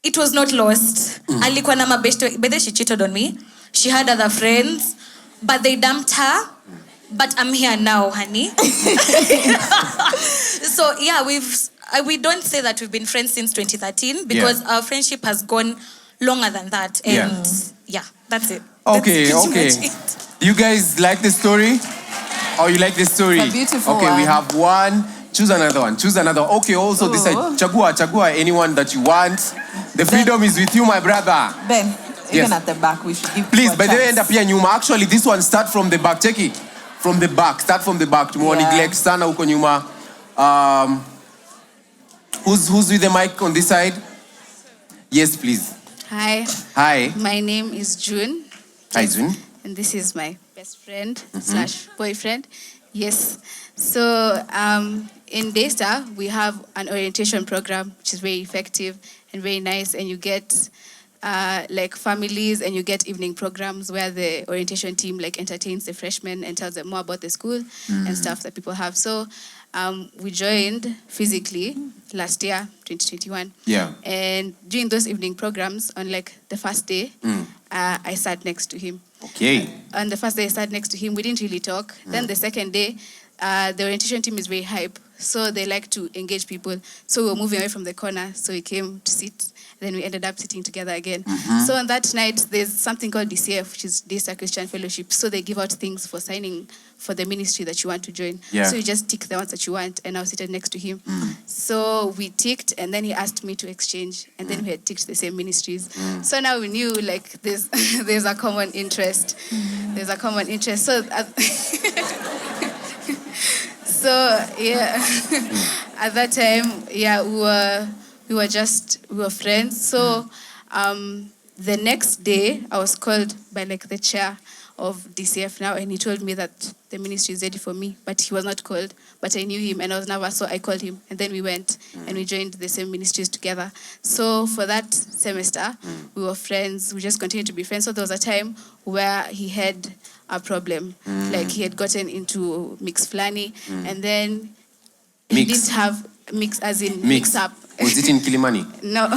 S17: It was not lost. Alikuwa na mabeshte. But then she cheated on me. She had other friends. But they dumped her. But I'm here now, honey. So yeah, we don't say that we've been friends since 2013 because our friendship has gone longer than that. And yeah that's it.
S6: Okay. Do you guys like the story? Or you like the story?
S10: It's a beautiful
S6: Okay,
S10: one.
S6: we have one. Choose another one. Okay, also decide. Chagua anyone that you want. The freedom is with you, my brother.
S10: Ben, even at the back, we should give
S6: Please,
S10: people a
S6: by the way,
S10: chance.
S6: end up here nyuma. Actually, this one start from the back. Check it. From the back. Start from the back. Neglect sana huko nyuma. Who's with the mic on this side? Yes, please.
S18: Hi. My name is June.
S6: Hi, June.
S18: And this is my best friend / boyfriend. Yes. So in Daystar, we have an orientation program, which is very effective and very nice. And you get like families, and you get evening programs where the orientation team like entertains the freshmen and tells them more about the school and stuff that people have. So we joined physically last year, 2021.
S6: Yeah.
S18: And during those evening programs, on like the first day, I sat next to him.
S6: Okay.
S18: On the first day I sat next to him, we didn't really talk. Then the second day, the orientation team is very hype, so they like to engage people. So we were moving away from the corner, so we came to sit. Then we ended up sitting together again. So on that night, there's something called DCF, which is Daystar Christian Fellowship. So they give out things for signing for the ministry that you want to join.
S6: Yeah.
S18: So you just tick the ones that you want, and I was seated next to him. So we ticked, and then he asked me to exchange, and then we had ticked the same ministries. So now we knew like there's a common interest. There's a common interest. So at that time, we were friends. So the next day, I was called by like the chair of DCF now, and he told me that the ministry is ready for me, but he was not called. But I knew him, and I was nervous, so I called him, and then we went and we joined the same ministries together. So for that semester, we were friends. We just continued to be friends. So there was a time where he had a problem, like he had gotten into mix flani, and then he didn't have mix as in mix up.
S6: Was it in Kilimani?
S18: No.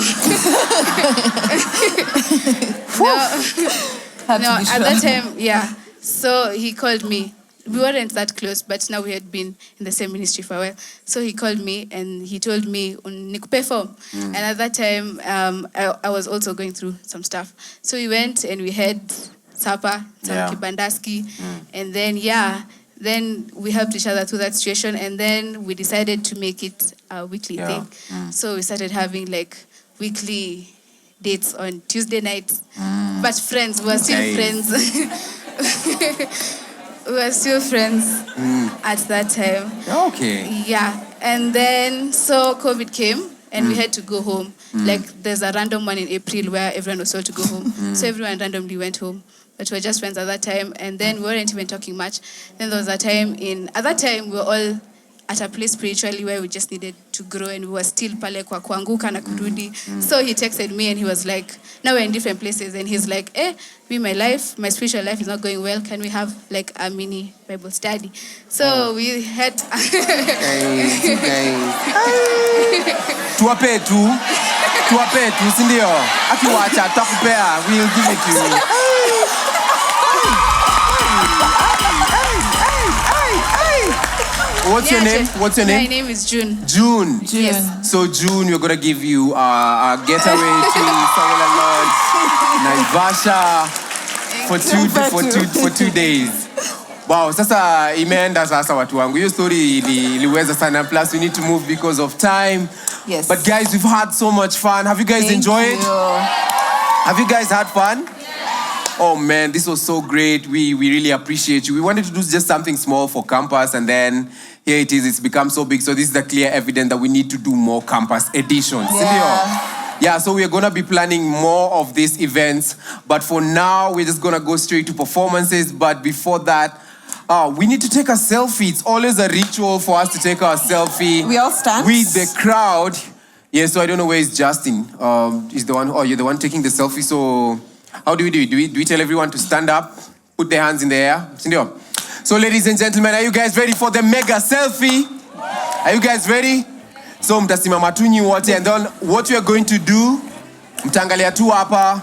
S18: No, at that time, yeah. So he called me. We weren't that close, but now we had been in the same ministry for a while. So he called me and he told me, "Nikupe form." And at that time, I was also going through some stuff. So we went and we had supper, some kibandaski, and then then we helped each other through that situation, and then we decided to make it a weekly thing. So we started having like weekly dates on Tuesday nights, but friends, we were still friends. We were still friends at that time.
S6: Okay.
S18: Yeah, and then so COVID came and we had to go home. Like there's a random one in April where everyone was told to go home. So everyone randomly went home. But we were just friends at that time, and then we weren't even talking much. Then there was a time at that time we were all at a place spiritually where we just needed to grow, and we were still pale kwa kuanguka na kurudi. So he texted me and he was like, now we're in different places, and he's like, my spiritual life is not going well. Can we have like a mini Bible study? So we had
S6: tuwape tu, sindio? Akiwacha takupea, we'll give it to you. What's your name?
S18: My name is June.
S6: June.
S18: Yes.
S6: So June, we're gonna give you a getaway to Sawela Lodge, Naivasha for 2 days. Wow, sasa imeenda sasa watu wangu. Hiyo story iliweza sana, plus we need to move because of time.
S10: Yes.
S6: But guys, we've had so much fun. Have you guys enjoyed? Have you guys had fun? Oh man, this was so great. We really appreciate you. We wanted to do just something small for campus, and then here it is. It's become so big. So this is the clear evidence that we need to do more campus editions. Yeah, so we're going to be planning more of these events. But for now, we're just going to go straight to performances. But before that, we need to take a selfie. It's always a ritual for us to take our selfie.
S10: We all stand
S6: with the crowd. Yeah, so I don't know where is Justin. He's the one. Oh, you're the one taking the selfie. So how do we do it? Do we tell everyone to stand up, put their hands in the air? So ladies and gentlemen, are you guys ready for the mega selfie? Are you guys ready? So mtasimama tu nyi wote, and then what we are going to do, mtangalia tu hapa,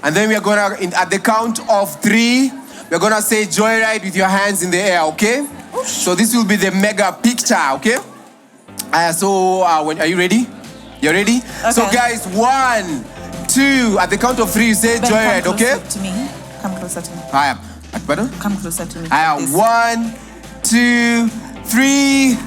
S6: and then we are going to, at the count of 3, we're going to say joyride with your hands in the air, okay? So this will be the mega picture, okay? Are you ready? You ready? Okay. So guys, 1, 2, at the count of 3, you say joyride, okay?
S10: To me. Come closer to me.
S6: Pardon?
S10: Come closer to me.
S6: 1, 2, 3.